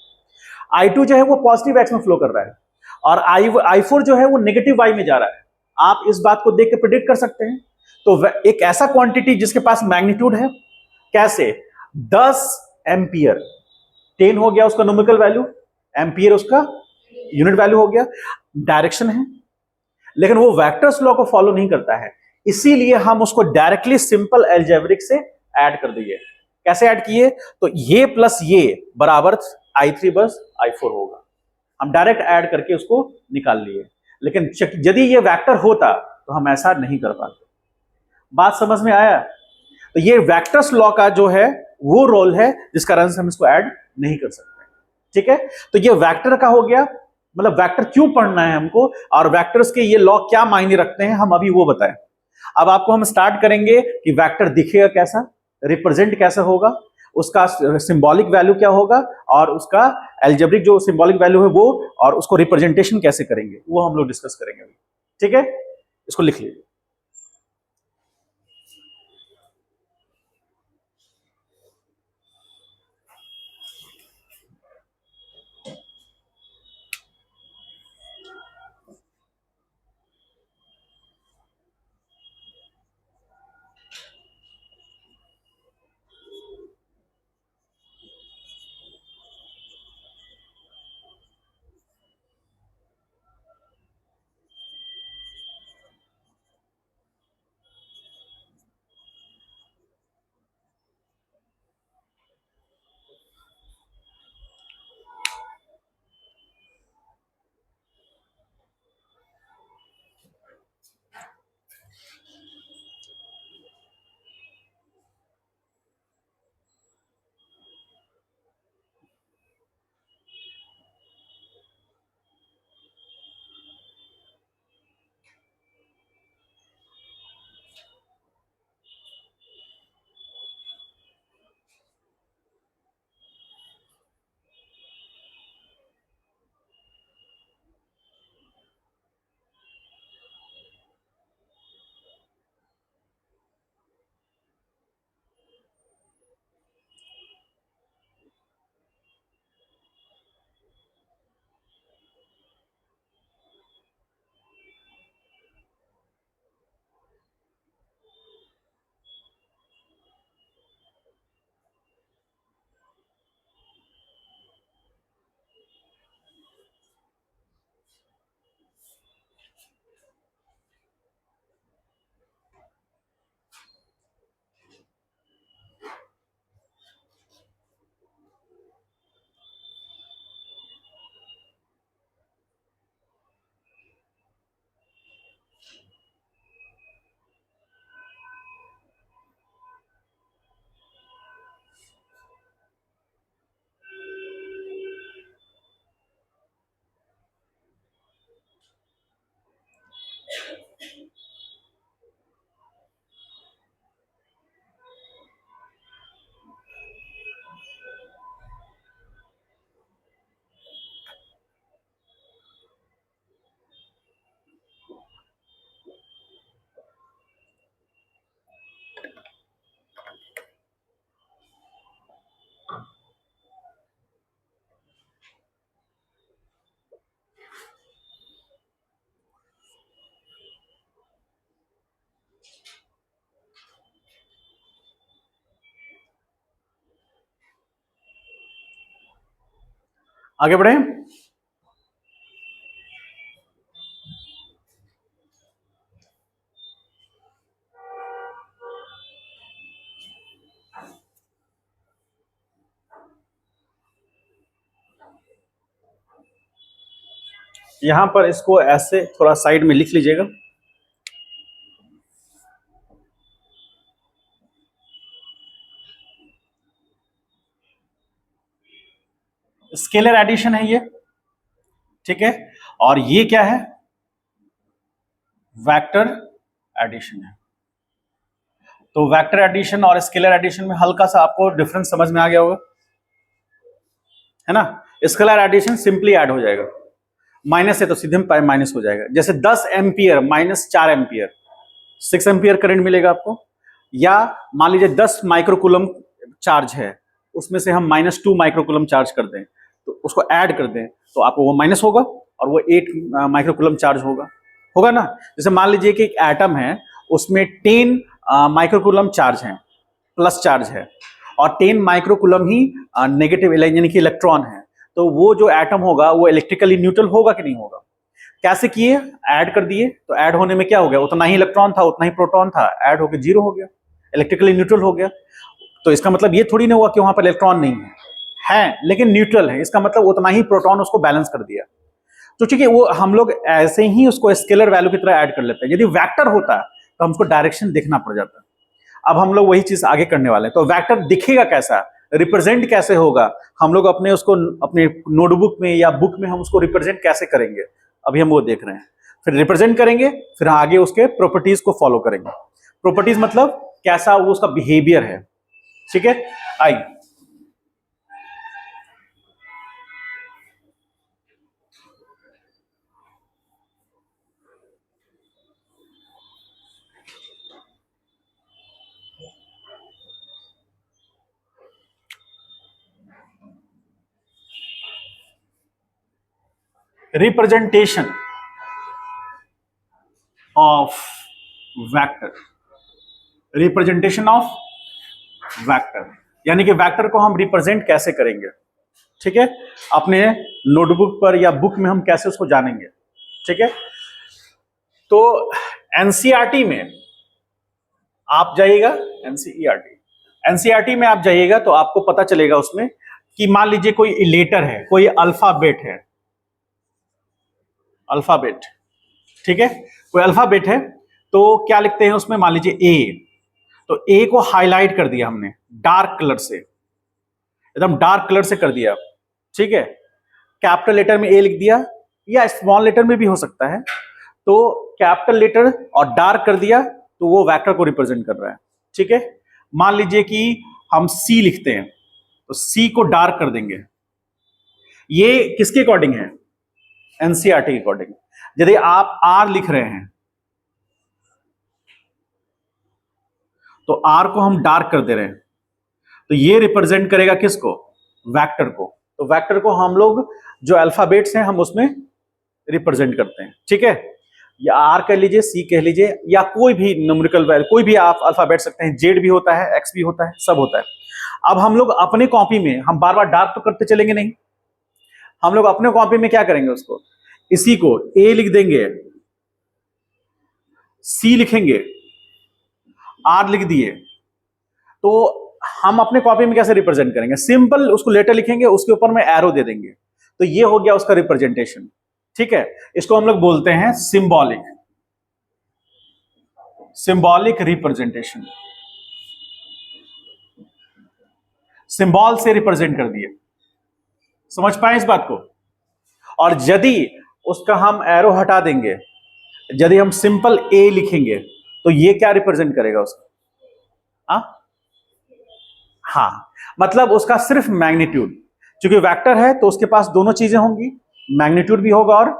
S1: I2 जो है वो पॉजिटिव एक्स में फ्लो कर रहा है, और I4 जो है वो नेगेटिव वाई में जा रहा है। आप इस बात को देख के प्रिडिक्ट कर सकते हैं। तो एक ऐसा क्वांटिटी जिसके पास मैग्नीट्यूड है, कैसे, 10 एम्पियर, 10 हो गया उसका न्यूमेरिकल वैल्यू, एम्पियर उसका यूनिट वैल्यू हो गया, डायरेक्शन है, लेकिन वो वेक्टर्स लॉ को फॉलो नहीं करता है, इसीलिए हम उसको डायरेक्टली सिंपल एल्जेब्रिक से ऐड कर दिए। कैसे ऐड किए, तो ये प्लस ये बराबर I3 बस I4 होगा, हम डायरेक्ट ऐड करके उसको निकाल लिए। लेकिन यदि ये वेक्टर होता तो हम ऐसा नहीं कर पाते। बात समझ में आया, तो ये वेक्टर्स लॉ का जो है वो रोल है, जिसका कारण से हम इसको ऐड नहीं कर सकते। ठीक है, तो ये वेक्टर का हो गया, मतलब वेक्टर क्यों पढ़ना है हमको, और वेक्टर्स के ये लॉ क्या मायने रखते हैं, हम अभी वो बताएं। अब आपको हम स्टार्ट करेंगे कि वेक्टर दिखेगा कैसा, रिप्रेजेंट कैसा होगा, उसका सिंबॉलिक वैल्यू क्या होगा, और उसका एल्जेब्रिक जो सिंबॉलिक वैल्यू है वो, और उसको रिप्रेजेंटेशन कैसे करेंगे, वो हम लोग डिस्कस करेंगे अभी। ठीक है, इसको लिख लीजिए। आगे बढ़े। यहां पर इसको ऐसे थोड़ा साइड में लिख लीजिएगा। स्केलर एडिशन है ये, ठीक है, और ये क्या है, वेक्टर एडिशन है। तो वेक्टर एडिशन और स्केलर एडिशन में हल्का सा आपको डिफरेंस समझ में आ गया होगा, है ना। स्केलर एडिशन सिंपली ऐड हो जाएगा, माइनस है तो सीधे माइनस हो जाएगा। जैसे 10 ampere minus 4 ampere, 6 ampere current मिलेगा आपको। या मान लीजिए 10 माइक्रोकूलम चार्ज है, उसमें से हम -2 माइक्रोकूलम चार्ज कर दें, तो उसको ऐड कर दें तो आपको वो माइनस होगा और वो 8 माइक्रोकूलम चार्ज होगा ना। जैसे मान लीजिए कि एक एटम है, उसमें 10 माइक्रोकूलम चार्ज है, प्लस चार्ज है, और 10 माइक्रोकूलम ही नेगेटिव यानी कि इलेक्ट्रॉन है। तो वो जो एटम होगा वो इलेक्ट्रिकली न्यूट्रल होगा कि नहीं होगा। कैसे किए, ऐड कर दिए, तो ऐड होने में क्या हो गया, उतना ही इलेक्ट्रॉन था उतना ही प्रोटॉन था, ऐड होकर 0 हो गया, इलेक्ट्रिकली न्यूट्रल हो गया। तो इसका मतलब ये थोड़ी ना हुआ कि वहां पर इलेक्ट्रॉन नहीं है लेकिन न्यूट्रल है, इसका मतलब उतना ही प्रोटॉन उसको बैलेंस कर दिया। तो ठीक है, वो हम लोग ऐसे ही उसको स्केलर वैल्यू की तरह ऐड कर लेते हैं। यदि वेक्टर होता तो हमको डायरेक्शन देखना पड़ जाता। अब हम लोग वही चीज आगे करने वाले हैं। तो वेक्टर दिखेगा कैसा, रिप्रेजेंट कैसे होगा, हम लोग अपने उसको अपने नोटबुक में या बुक में हम उसको रिप्रेजेंट कैसे करेंगे, अभी हम वो देख रहे हैं। फिर रिप्रेजेंट करेंगे, फिर आगे उसके प्रॉपर्टीज को फॉलो करेंगे। प्रॉपर्टीज मतलब कैसा वो उसका बिहेवियर है, ठीक है। आइए representation of vector, representation of vector यानी कि वेक्टर को हम रिप्रेजेंट कैसे करेंगे, ठीक है। अपने नोटबुक पर या बुक में हम कैसे उसको जानेंगे, ठीक है। तो एनसीईआरटी में आप जाइएगा, एनसीईआरटी में आप जाइएगा तो आपको पता चलेगा उसमें कि मान लीजिए कोई लेटर है, कोई अल्फाबेट है, अल्फाबेट, ठीक है, कोई अल्फाबेट है, तो क्या लिखते हैं उसमें, मान लीजिए ए, तो ए को हाईलाइट कर दिया हमने डार्क कलर से, एकदम डार्क कलर से कर दिया, ठीक है। कैपिटल लेटर में ए लिख दिया या स्मॉल लेटर में भी हो सकता है। तो कैपिटल लेटर और डार्क कर दिया तो वो वेक्टर को रिप्रेजेंट कर रहा है, ठीक है। मान लीजिए कि हम सी लिखते हैं तो सी को डार्क कर देंगे। ये किसके अकॉर्डिंग है, एनसीईआरटी के अकॉर्डिंग। यदि आप आर लिख रहे हैं तो आर को हम डार्क कर दे रहे हैं, तो ये रिप्रेजेंट करेगा किसको, वेक्टर को। तो वेक्टर को हम लोग जो अल्फाबेट्स हैं हम उसमें रिप्रेजेंट करते हैं, ठीक है। या आर कह लीजिए, सी कह लीजिए, या कोई भी न्यूमेरिकल वैल्यू, कोई भी आप अल्फाबेट सकते हैं, जेड भी होता है, एक्स भी होता है, सब होता है। अब हम लोग अपने कॉपी में हम बार बार डार्क तो करते चलेंगे नहीं, हम लोग अपने कॉपी में क्या करेंगे, उसको इसी को ए लिख देंगे, सी लिखेंगे, आर लिख दिए, तो हम अपने कॉपी में कैसे रिप्रेजेंट करेंगे, सिंपल उसको लेटर लिखेंगे, उसके ऊपर में एरो दे देंगे, तो ये हो गया उसका रिप्रेजेंटेशन, ठीक है। इसको हम लोग बोलते हैं सिंबॉलिक, सिंबॉलिक रिप्रेजेंटेशन, सिंबल से रिप्रेजेंट कर दिए। समझ पाए इस बात को। और यदि उसका हम एरो हटा देंगे, यदि हम सिंपल ए लिखेंगे, तो ये क्या रिप्रेजेंट करेगा उसका, हाँ, मतलब उसका सिर्फ मैग्नीट्यूड, क्योंकि वेक्टर है तो उसके पास दोनों चीजें होंगी, मैग्नीट्यूड भी होगा, और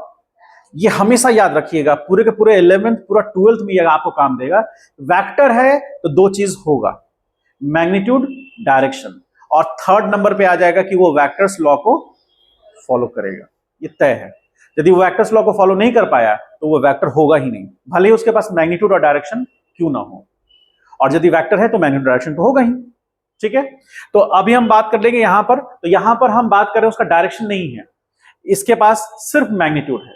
S1: ये हमेशा याद रखिएगा, पूरे के पूरे 11th पूरा 12th में ये आपको काम देगा। वेक्टर है तो दो चीज होगा, मैग्नीट्यूड, डायरेक्शन, और थर्ड नंबर पे आ जाएगा कि वो वेक्टर्स लॉ को फॉलो करेगा, ये तय है। यदि वो वेक्टर्स लॉ को फॉलो नहीं कर पाया तो वो वेक्टर होगा ही नहीं, भले ही उसके पास मैग्नीट्यूड और डायरेक्शन क्यों ना हो। और यदि वेक्टर है तो मैग्नीट्यूड डायरेक्शन तो होगा ही, ठीक है, तो अभी हम बात कर लेंगे यहां पर, तो यहां पर हम बात करें उसका डायरेक्शन नहीं है, इसके पास सिर्फ मैग्नीट्यूड है।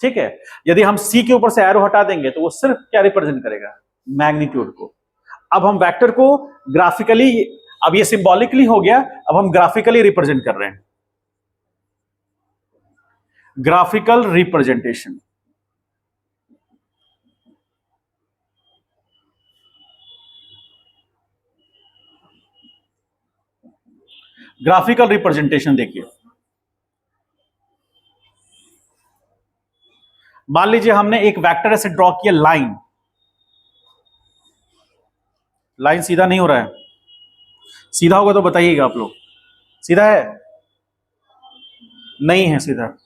S1: ठीक है, यदि हम सी के ऊपर से एरो हटा देंगे तो वो सिर्फ क्या रिप्रेजेंट करेगा, मैग्नीट्यूड को। अब हम वेक्टर को ग्राफिकली, अब ये सिंबॉलिकली हो गया, अब हम ग्राफिकली रिप्रेजेंट कर रहे हैं, ग्राफिकल रिप्रेजेंटेशन। ग्राफिकल रिप्रेजेंटेशन देखिए, मान लीजिए हमने एक वेक्टर ऐसे ड्रॉ किया, लाइन, लाइन सीधा नहीं हो रहा है, सीधा होगा तो बताइएगा आप लोग, सीधा है, नहीं है सीधा,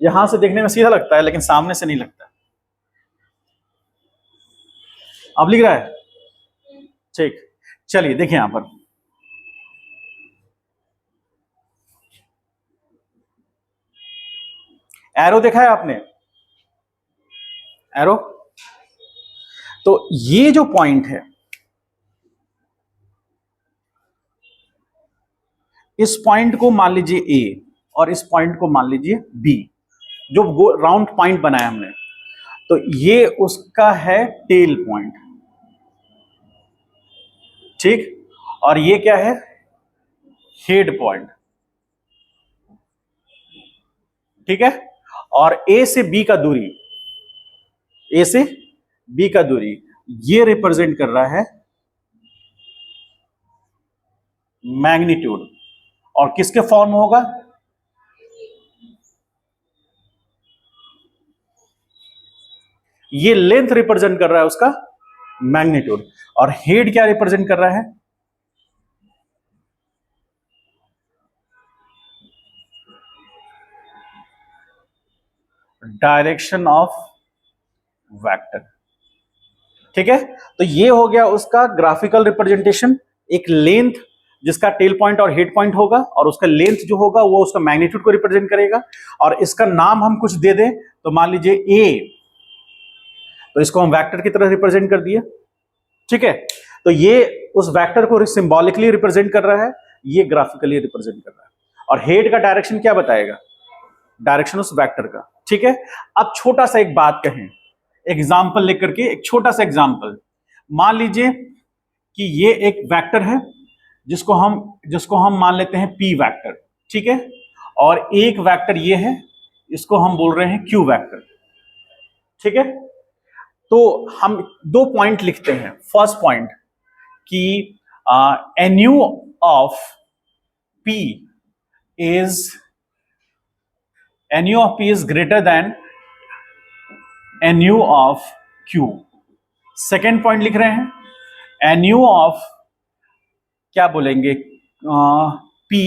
S1: यहां से देखने में सीधा लगता है लेकिन सामने से नहीं लगता। अब लिख रहा है, ठीक, चलिए देखिए यहां पर, एरो देखा है आपने, एरो, तो ये जो पॉइंट है, इस पॉइंट को मान लीजिए ए और इस पॉइंट को मान लीजिए बी, जो राउंड पॉइंट बनाया हमने, तो ये उसका है टेल पॉइंट, ठीक, और ये क्या है, हेड पॉइंट, ठीक है, और ए से बी का दूरी, ए से बी का दूरी ये रिप्रेजेंट कर रहा है मैग्नीट्यूड, और किसके फॉर्म में होगा, ये लेंथ रिप्रेजेंट कर रहा है उसका मैग्नीट्यूड, और हेड क्या रिप्रेजेंट कर रहा है, डायरेक्शन ऑफ वेक्टर। ठीक है, तो ये हो गया उसका ग्राफिकल रिप्रेजेंटेशन, एक लेंथ जिसका टेल पॉइंट और हेड पॉइंट होगा, और उसका लेंथ जो होगा वो उसका मैग्नीट्यूड को रिप्रेजेंट करेगा, और इसका नाम हम कुछ दे दें, तो मान लीजिए ए, तो इसको हम वेक्टर की तरह रिप्रेजेंट कर दिए। ठीक है, तो ये उस वेक्टर को सिंबॉलिकली रिप्रेजेंट कर रहा है, ये ग्राफिकली रिप्रेजेंट कर रहा है, और हेड का डायरेक्शन क्या बताएगा, डायरेक्शन उस वेक्टर का। ठीक है, अब छोटा सा एक बात कहें, एग्जाम्पल लेकर के, एक छोटा सा एग्जाम्पल, मान लीजिए कि ये एक वेक्टर है जिसको हम मान लेते हैं पी वेक्टर, ठीक है, और एक वेक्टर ये है, इसको हम बोल रहे हैं क्यू वेक्टर। ठीक है, तो हम दो पॉइंट लिखते हैं, फर्स्ट पॉइंट कि nu of P is greater than nu of Q. Second point लिख रहे हैं एनयू ऑफ, क्या बोलेंगे, P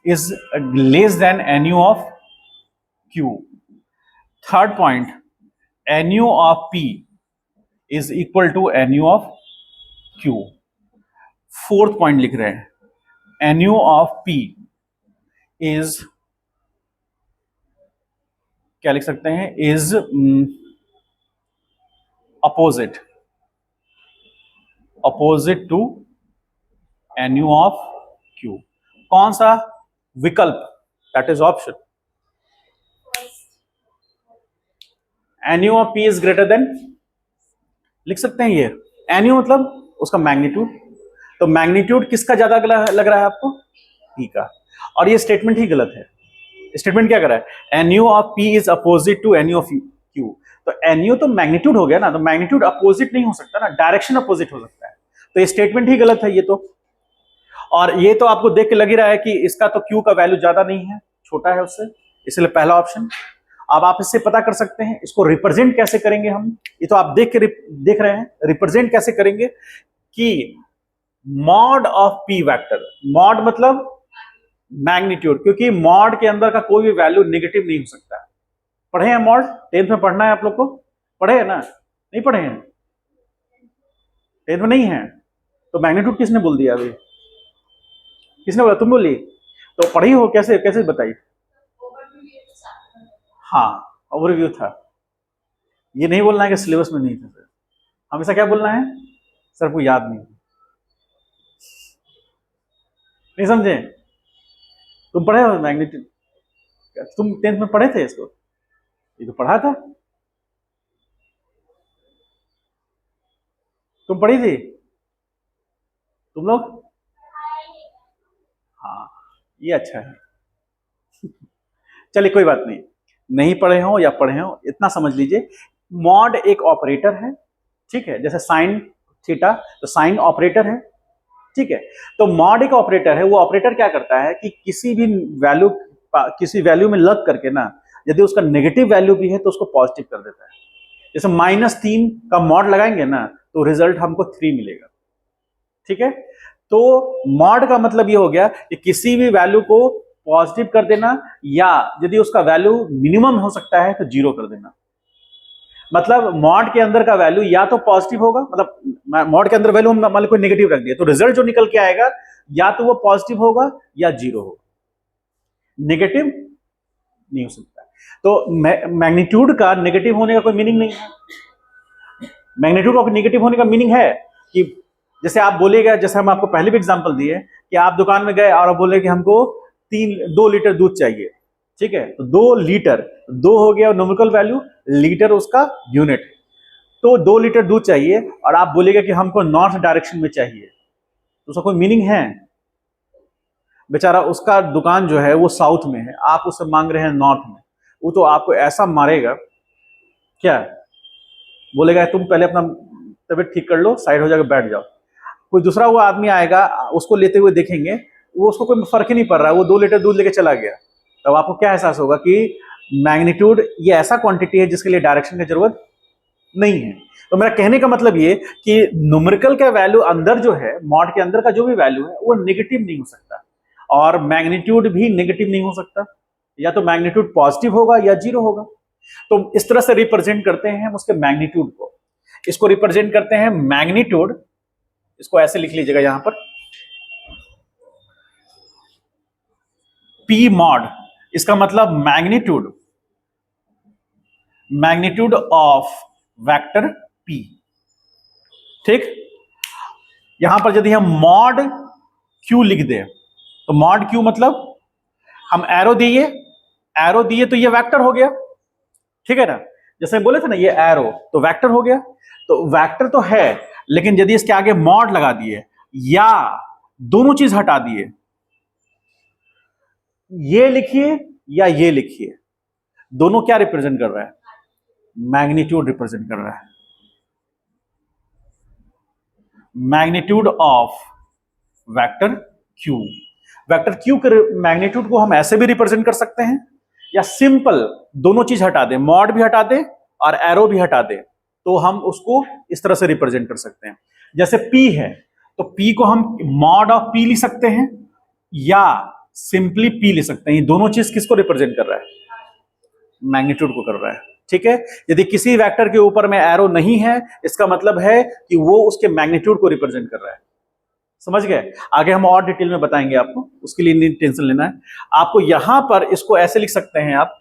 S1: is less than nu of Q. Third point, nu of P is equal to nu of Q. Fourth point लिख रहे हैं nu of P is, क्या लिख सकते हैं, is opposite to nu of Q. कौन सा विकल्प, that is option, nu of P is greater than, लिख सकते हैं ये, एनयू मतलब उसका मैग्नीट्यूड, तो मैग्नीट्यूड किसका ज्यादा लग रहा है आपको, पी का, और ये स्टेटमेंट ही गलत है। स्टेटमेंट क्या कर रहा है, nu of P is opposite to nu of Q, तो एनयू तो मैग्नीट्यूड हो गया ना, तो मैग्नीट्यूड अपोजिट नहीं हो सकता ना, डायरेक्शन अपोजिट हो सकता है, तो ये स्टेटमेंट ही गलत है ये तो। और ये तो आपको देख के लग ही रहा है कि इसका तो क्यू का वैल्यू ज्यादा नहीं है, छोटा है उससे, इसलिए पहला ऑप्शन। अब आप इससे पता कर सकते हैं इसको रिप्रेजेंट कैसे करेंगे हम, ये तो आप देख रहे हैं, रिप्रेजेंट कैसे करेंगे कि mod of P vector, mod मतलब मैग्नीट्यूड, क्योंकि मॉड के अंदर का कोई भी वैल्यू नेगेटिव नहीं हो सकता है। पढ़े हैं मॉड, 10th में पढ़ना है आप लोग को, पढ़े हैं ना, नहीं पढ़े हैं, 10th में नहीं है, तो मैग्नीट्यूड किसने बोल दिया अभी, किसने बोला, तुम बोली, तो पढ़ी हो, कैसे कैसे बताइए। हाँ, ओवरव्यू था, ये नहीं बोलना है कि सिलेबस में नहीं था सर, हमेशा क्या बोलना है, सर को याद नहीं। नहीं समझे? तुम पढ़े हो मैग्नीट्यूड? तुम 10th में पढ़े थे इसको? ये तो पढ़ा था, तुम पढ़ी थी तुम लोग? हाँ, ये अच्छा है। चलिए कोई बात नहीं, नहीं पढ़े हो या पढ़े हो इतना समझ लीजिए, मॉड एक ऑपरेटर है, ठीक है, जैसे साइन थीटा तो साइन ऑपरेटर है, ठीक है। तो मॉड एक ऑपरेटर है, वो ऑपरेटर क्या करता है कि किसी वैल्यू में लग करके ना, यदि उसका नेगेटिव वैल्यू भी है तो उसको पॉजिटिव कर देता है। जैसे -3 का मॉड लगाएंगे ना तो रिजल्ट हमको 3 मिलेगा, ठीक है। तो मॉड का मतलब ये हो गया कि किसी भी वैल्यू को पॉजिटिव कर देना, या यदि उसका वैल्यू मिनिमम हो सकता है तो 0 कर देना। मतलब मॉड के अंदर का वैल्यू या तो पॉजिटिव होगा, मतलब मॉड के अंदर वैल्यू हम मान लो कोई नेगेटिव रख दिया तो रिजल्ट जो निकल के आएगा या तो वो पॉजिटिव होगा या 0 होगा, नेगेटिव नहीं हो सकता। तो मैग्नीट्यूड का नेगेटिव होने का कोई मीनिंग नहीं है। मैग्नीट्यूड का नेगेटिव होने का मीनिंग है कि जैसे आप बोलेगा, जैसे हम आपको पहले भी एग्जांपल दिए कि आप दुकान में गए और आप बोले कि हमको 2 लीटर दूध चाहिए, ठीक है, तो 2 लीटर, 2 हो गया न्यूमेरिकल वैल्यू, लीटर उसका यूनिट, तो 2 लीटर दूध चाहिए और आप बोलेगा कि हमको नॉर्थ डायरेक्शन में चाहिए, तो उसका कोई मीनिंग है? बेचारा उसका दुकान जो है वो साउथ में है, आप उससे मांग रहे हैं नॉर्थ में, वो तो आपको ऐसा मारेगा, क्या बोलेगा तुम पहले अपना तबीयत ठीक कर लो, साइड हो जाकर बैठ जाओ। कोई दूसरा वो आदमी आएगा, उसको लेते हुए देखेंगे, वो उसको कोई फर्क ही नहीं पड़ रहा है, वो 2 लीटर दूध लेके चला गया, तब आपको क्या एहसास होगा कि मैग्नीट्यूड ये ऐसा क्वांटिटी है जिसके लिए डायरेक्शन की जरूरत नहीं है। तो मेरा कहने का मतलब ये कि न्यूमेरिकल का वैल्यू अंदर जो है, मॉड के अंदर का जो भी वैल्यू है वो नेगेटिव नहीं हो सकता, और मैग्नीट्यूड भी नेगेटिव नहीं हो सकता, या तो मैग्नीट्यूड पॉजिटिव होगा या 0 होगा। तो इस तरह से रिप्रेजेंट करते हैं हम उसके मैग्नीट्यूड को। इसको रिप्रेजेंट करते हैं मैग्नीट्यूड, इसको ऐसे लिख लीजिएगा यहां पर, पी मॉड, इसका मतलब magnitude, magnitude of vector P, ठीक। यहां पर यदि हम मॉड क्यू लिख दें तो मॉड क्यू मतलब हम एरो दिए तो ये वेक्टर हो गया, ठीक है ना, जैसे बोले थे ना ये एरो तो वेक्टर हो गया, तो वेक्टर तो है, लेकिन यदि इसके आगे मॉड लगा दिए या दोनों चीज हटा दिए, ये लिखिए या ये लिखिए, दोनों क्या रिप्रेजेंट कर रहा है? मैग्नीट्यूड रिप्रेजेंट कर रहा है, magnitude of vector Q. Vector Q के मैग्नीट्यूड को हम ऐसे भी रिप्रेजेंट कर सकते हैं, या सिंपल दोनों चीज हटा दें, मॉड भी हटा दें और एरो भी हटा दें, तो हम उसको इस तरह से रिप्रेजेंट कर सकते हैं। जैसे P है तो P को हम मॉड ऑफ P लिख सकते हैं या सिंपली P लिख सकते हैं। ये दोनों चीज किसको रिप्रेजेंट कर रहा है? मैग्नीट्यूड को कर रहा है, ठीक है। यदि किसी वेक्टर के ऊपर में एरो नहीं है, इसका मतलब है कि वो उसके मैग्नीट्यूड को रिप्रेजेंट कर रहा है। समझ गए? आगे हम और डिटेल में बताएंगे आपको, उसके लिए नहीं टेंशन लेना है आपको। यहां पर इसको ऐसे लिख सकते हैं आप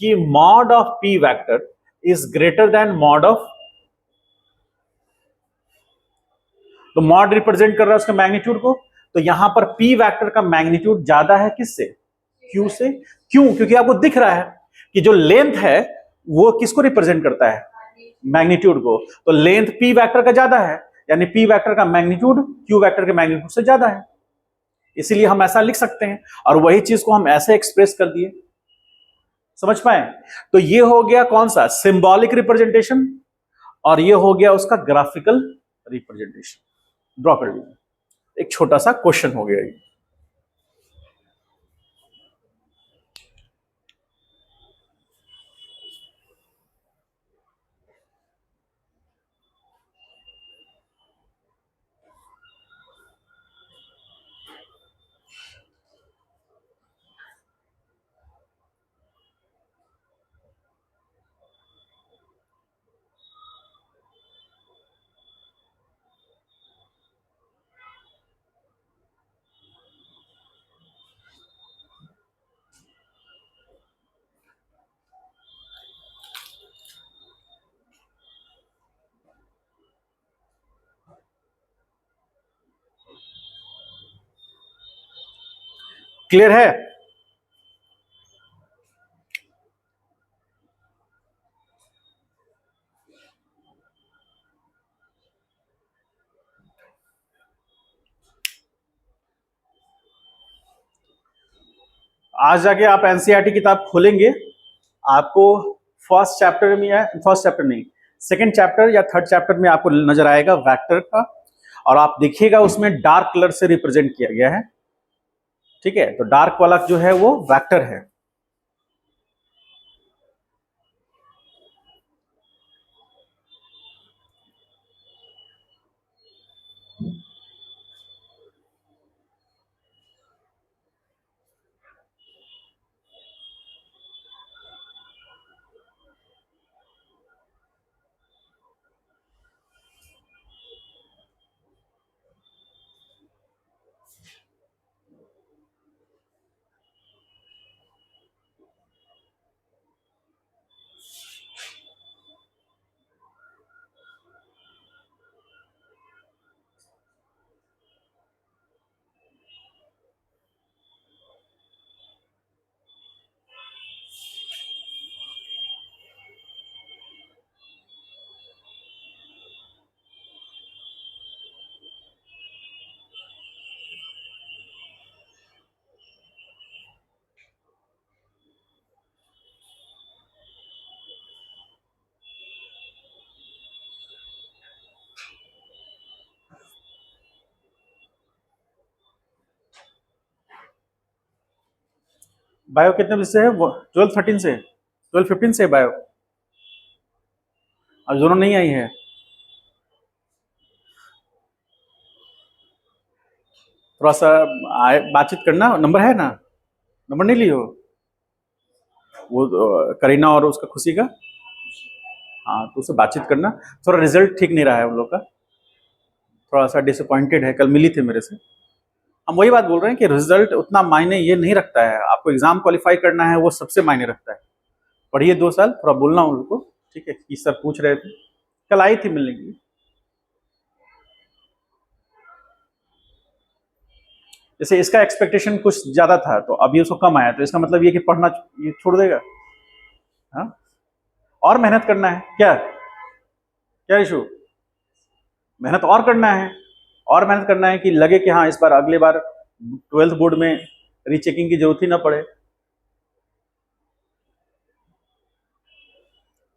S1: कि mod of P vector is greater then mod of, तो मॉड रिप्रेजेंट कर रहा है उसके मैग्नीट्यूड को, तो यहां पर पी वेक्टर का मैग्नीट्यूड ज्यादा है किससे? क्यू से। क्यों? क्योंकि आपको दिख रहा है कि जो लेंथ है वो किसको रिप्रेजेंट करता है? मैग्नीट्यूड को, तो लेंथ पी वेक्टर का ज्यादा है, यानी पी वेक्टर का मैग्नीट्यूड क्यू वेक्टर के मैग्नीट्यूड से ज्यादा है, इसीलिए हम ऐसा लिख सकते हैं, और वही चीज को हम ऐसे एक्सप्रेस कर दिए। समझ पाए? तो ये हो गया कौन सा? सिंबॉलिक रिप्रेजेंटेशन, और ये हो गया उसका ग्राफिकल रिप्रेजेंटेशन। ड्रॉ कर लीजिए, एक छोटा सा क्वेश्चन हो गया ये। क्लियर है? आज जाके आप एनसीईआरटी किताब खोलेंगे, आपको फर्स्ट चैप्टर में, या फर्स्ट चैप्टर नहीं, सेकंड चैप्टर या थर्ड चैप्टर में आपको नजर आएगा वेक्टर का, और आप देखिएगा उसमें डार्क कलर से रिप्रेजेंट किया गया है। ठीक है, तो डार्क वाला जो है वो वेक्टर है। बायो कितने बजे से है? 12:13 से 12:15 से बायो, अब दोनों नहीं आई है। थोड़ा सा बातचीत करना, नंबर है ना? नंबर नहीं लियो वो करीना और उसका खुशी का, हाँ तो उससे बातचीत करना। थोड़ा रिजल्ट ठीक नहीं रहा है उन लोग का, थोड़ा सा डिसअपॉइंटेड है, कल मिली थी मेरे से। हम वही बात बोल रहे हैं कि रिजल्ट उतना मायने ये नहीं रखता है, आपको एग्जाम क्वालिफाई करना है वो सबसे मायने रखता है। पढ़िए 2 साल, थोड़ा बोलना उन लोग को, ठीक है, कि सर पूछ रहे थे, कल आई थी मिलने के लिए। जैसे इसका एक्सपेक्टेशन कुछ ज्यादा था तो अभी उसको कम आया, तो इसका मतलब ये कि पढ़ना ये छोड़ देगा। हाँ, और मेहनत करना है क्या? क्या इशू? मेहनत और करना है, और मेहनत करना है कि लगे कि हाँ इस बार, अगले बार 12th बोर्ड में रीचेकिंग की जरूरत ही ना पड़े।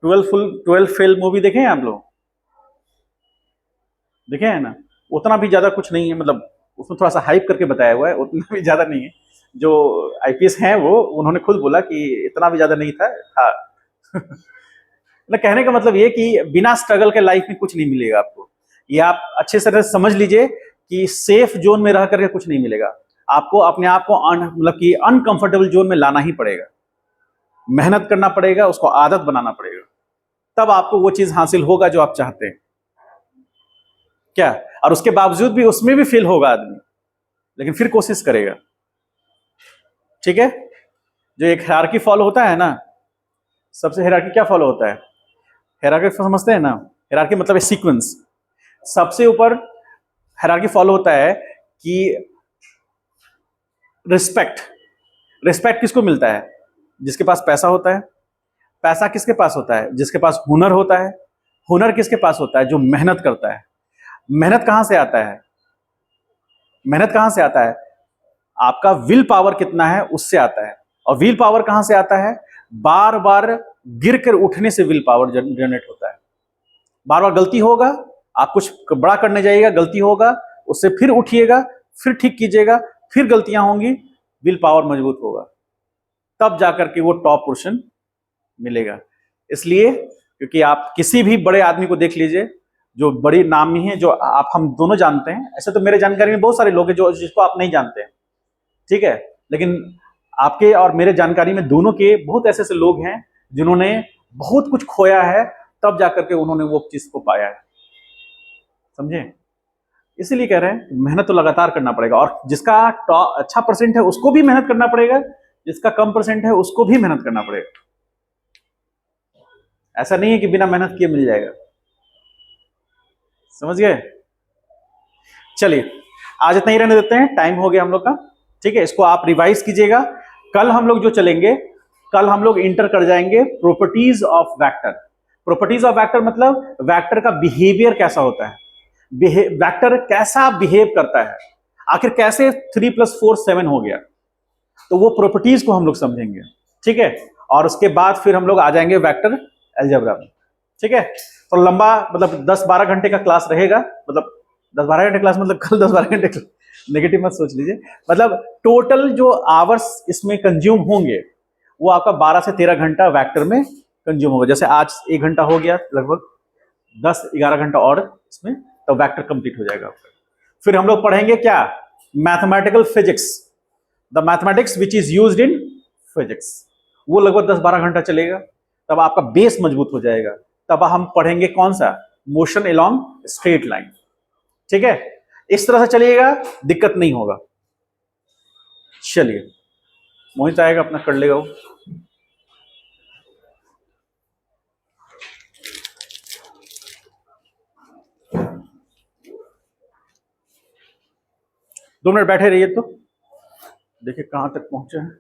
S1: 12 फेल मूवी देखे हैं आप लोग? देखे हैं ना? उतना भी ज्यादा कुछ नहीं है, मतलब उसमें थोड़ा सा हाइप करके बताया हुआ है, उतना भी ज्यादा नहीं है। जो आईपीएस हैं वो, उन्होंने खुद बोला कि इतना भी ज्यादा नहीं था। मतलब कहने का मतलब ये कि बिना स्ट्रगल के लाइफ में कुछ नहीं मिलेगा आपको। ये आप अच्छे से समझ लीजिए कि सेफ जोन में रह करके कुछ नहीं मिलेगा आपको, अपने आप को मतलब कि अनकंफर्टेबल जोन में लाना ही पड़ेगा, मेहनत करना पड़ेगा, उसको आदत बनाना पड़ेगा, तब आपको वो चीज हासिल होगा जो आप चाहते हैं। क्या? और उसके बावजूद भी उसमें भी फेल होगा आदमी, लेकिन फिर कोशिश करेगा। ठीक है, जो एक हायरार्की फॉलो होता है ना, सबसे हायरार्की क्या फॉलो होता है? हायरार्की समझते हैं ना? हायरार्की मतलब है सीक्वेंस। सबसे ऊपर हायरार्की फॉलो होता है कि रिस्पेक्ट। रिस्पेक्ट किसको मिलता है? जिसके पास पैसा होता है। पैसा किसके पास होता है? जिसके पास हुनर होता है। हुनर किसके पास होता है? जो मेहनत करता है। मेहनत कहां से आता है? मेहनत कहां से आता है? आपका विल पावर कितना है उससे आता है। और विल पावर कहां से आता है? बार बार गिर कर उठने से विल पावर जनरेट होता है। बार बार गलती होगा, आप कुछ बड़ा करने जाइएगा, गलती होगा, उससे फिर उठिएगा, फिर ठीक कीजिएगा, फिर गलतियां होंगी, विल पावर मजबूत होगा, तब जाकर के वो टॉप पोर्शन मिलेगा। इसलिए क्योंकि आप किसी भी बड़े आदमी को देख लीजिए, जो बड़ी नामी है, जो आप हम दोनों जानते हैं, ऐसे तो मेरे जानकारी में बहुत सारे लोग हैं जो जिसको आप नहीं जानते हैं, ठीक है, लेकिन आपके और मेरे जानकारी में दोनों के बहुत ऐसे ऐसे लोग हैं जिन्होंने बहुत कुछ खोया है, तब जाकर के उन्होंने वो चीज को पाया है। समझे? इसीलिए कह रहे हैं मेहनत तो लगातार करना पड़ेगा, और जिसका अच्छा परसेंट है उसको भी मेहनत करना पड़ेगा, जिसका कम परसेंट है उसको भी मेहनत करना पड़ेगा। ऐसा नहीं है कि बिना मेहनत किए मिल जाएगा। समझ गए? चलिए आज इतना ही रहने देते हैं, टाइम हो गया हम लोग का। ठीक है, इसको आप रिवाइज कीजिएगा। कल हम लोग जो चलेंगे, कल हम लोग इंटर कर जाएंगे properties of vector. Properties of vector मतलब वेक्टर का बिहेवियर कैसा होता है, वेक्टर कैसा बिहेव करता है, आखिर कैसे 3+4 7 हो गया, तो वो प्रॉपर्टीज को हम लोग समझेंगे। ठीक है, और उसके बाद फिर हम लोग आ जाएंगे वेक्टर अलजेब्रा में। ठीक है, तो लंबा मतलब 10-12 घंटे का क्लास रहेगा, मतलब 10-12 घंटे क्लास मतलब कल 10-12 घंटे, नेगेटिव मत सोच लीजिए, मतलब टोटल जो आवर्स इसमें कंज्यूम होंगे वो आपका 12 से 13 घंटा वेक्टर में कंज्यूम होगा। जैसे आज 1 घंटा हो गया, लगभग 10-11 घंटा और इसमें, तो वेक्टर कंप्लीट हो जाएगा। फिर हम लोग पढ़ेंगे क्या, mathematical physics, the mathematics which is used in physics, वो लगभग 10-12 घंटा चलेगा। तब आपका बेस मजबूत हो जाएगा। तब हम पढ़ेंगे कौन सा, मोशन अलोंग स्ट्रेट लाइन। ठीक है, इस तरह से चलिएगा, दिक्कत नहीं होगा। चलिए, मोहित आएगा अपना कर लेगा वो। दो मिनट बैठे रहिए, तो देखिए कहां तक पहुंचे हैं।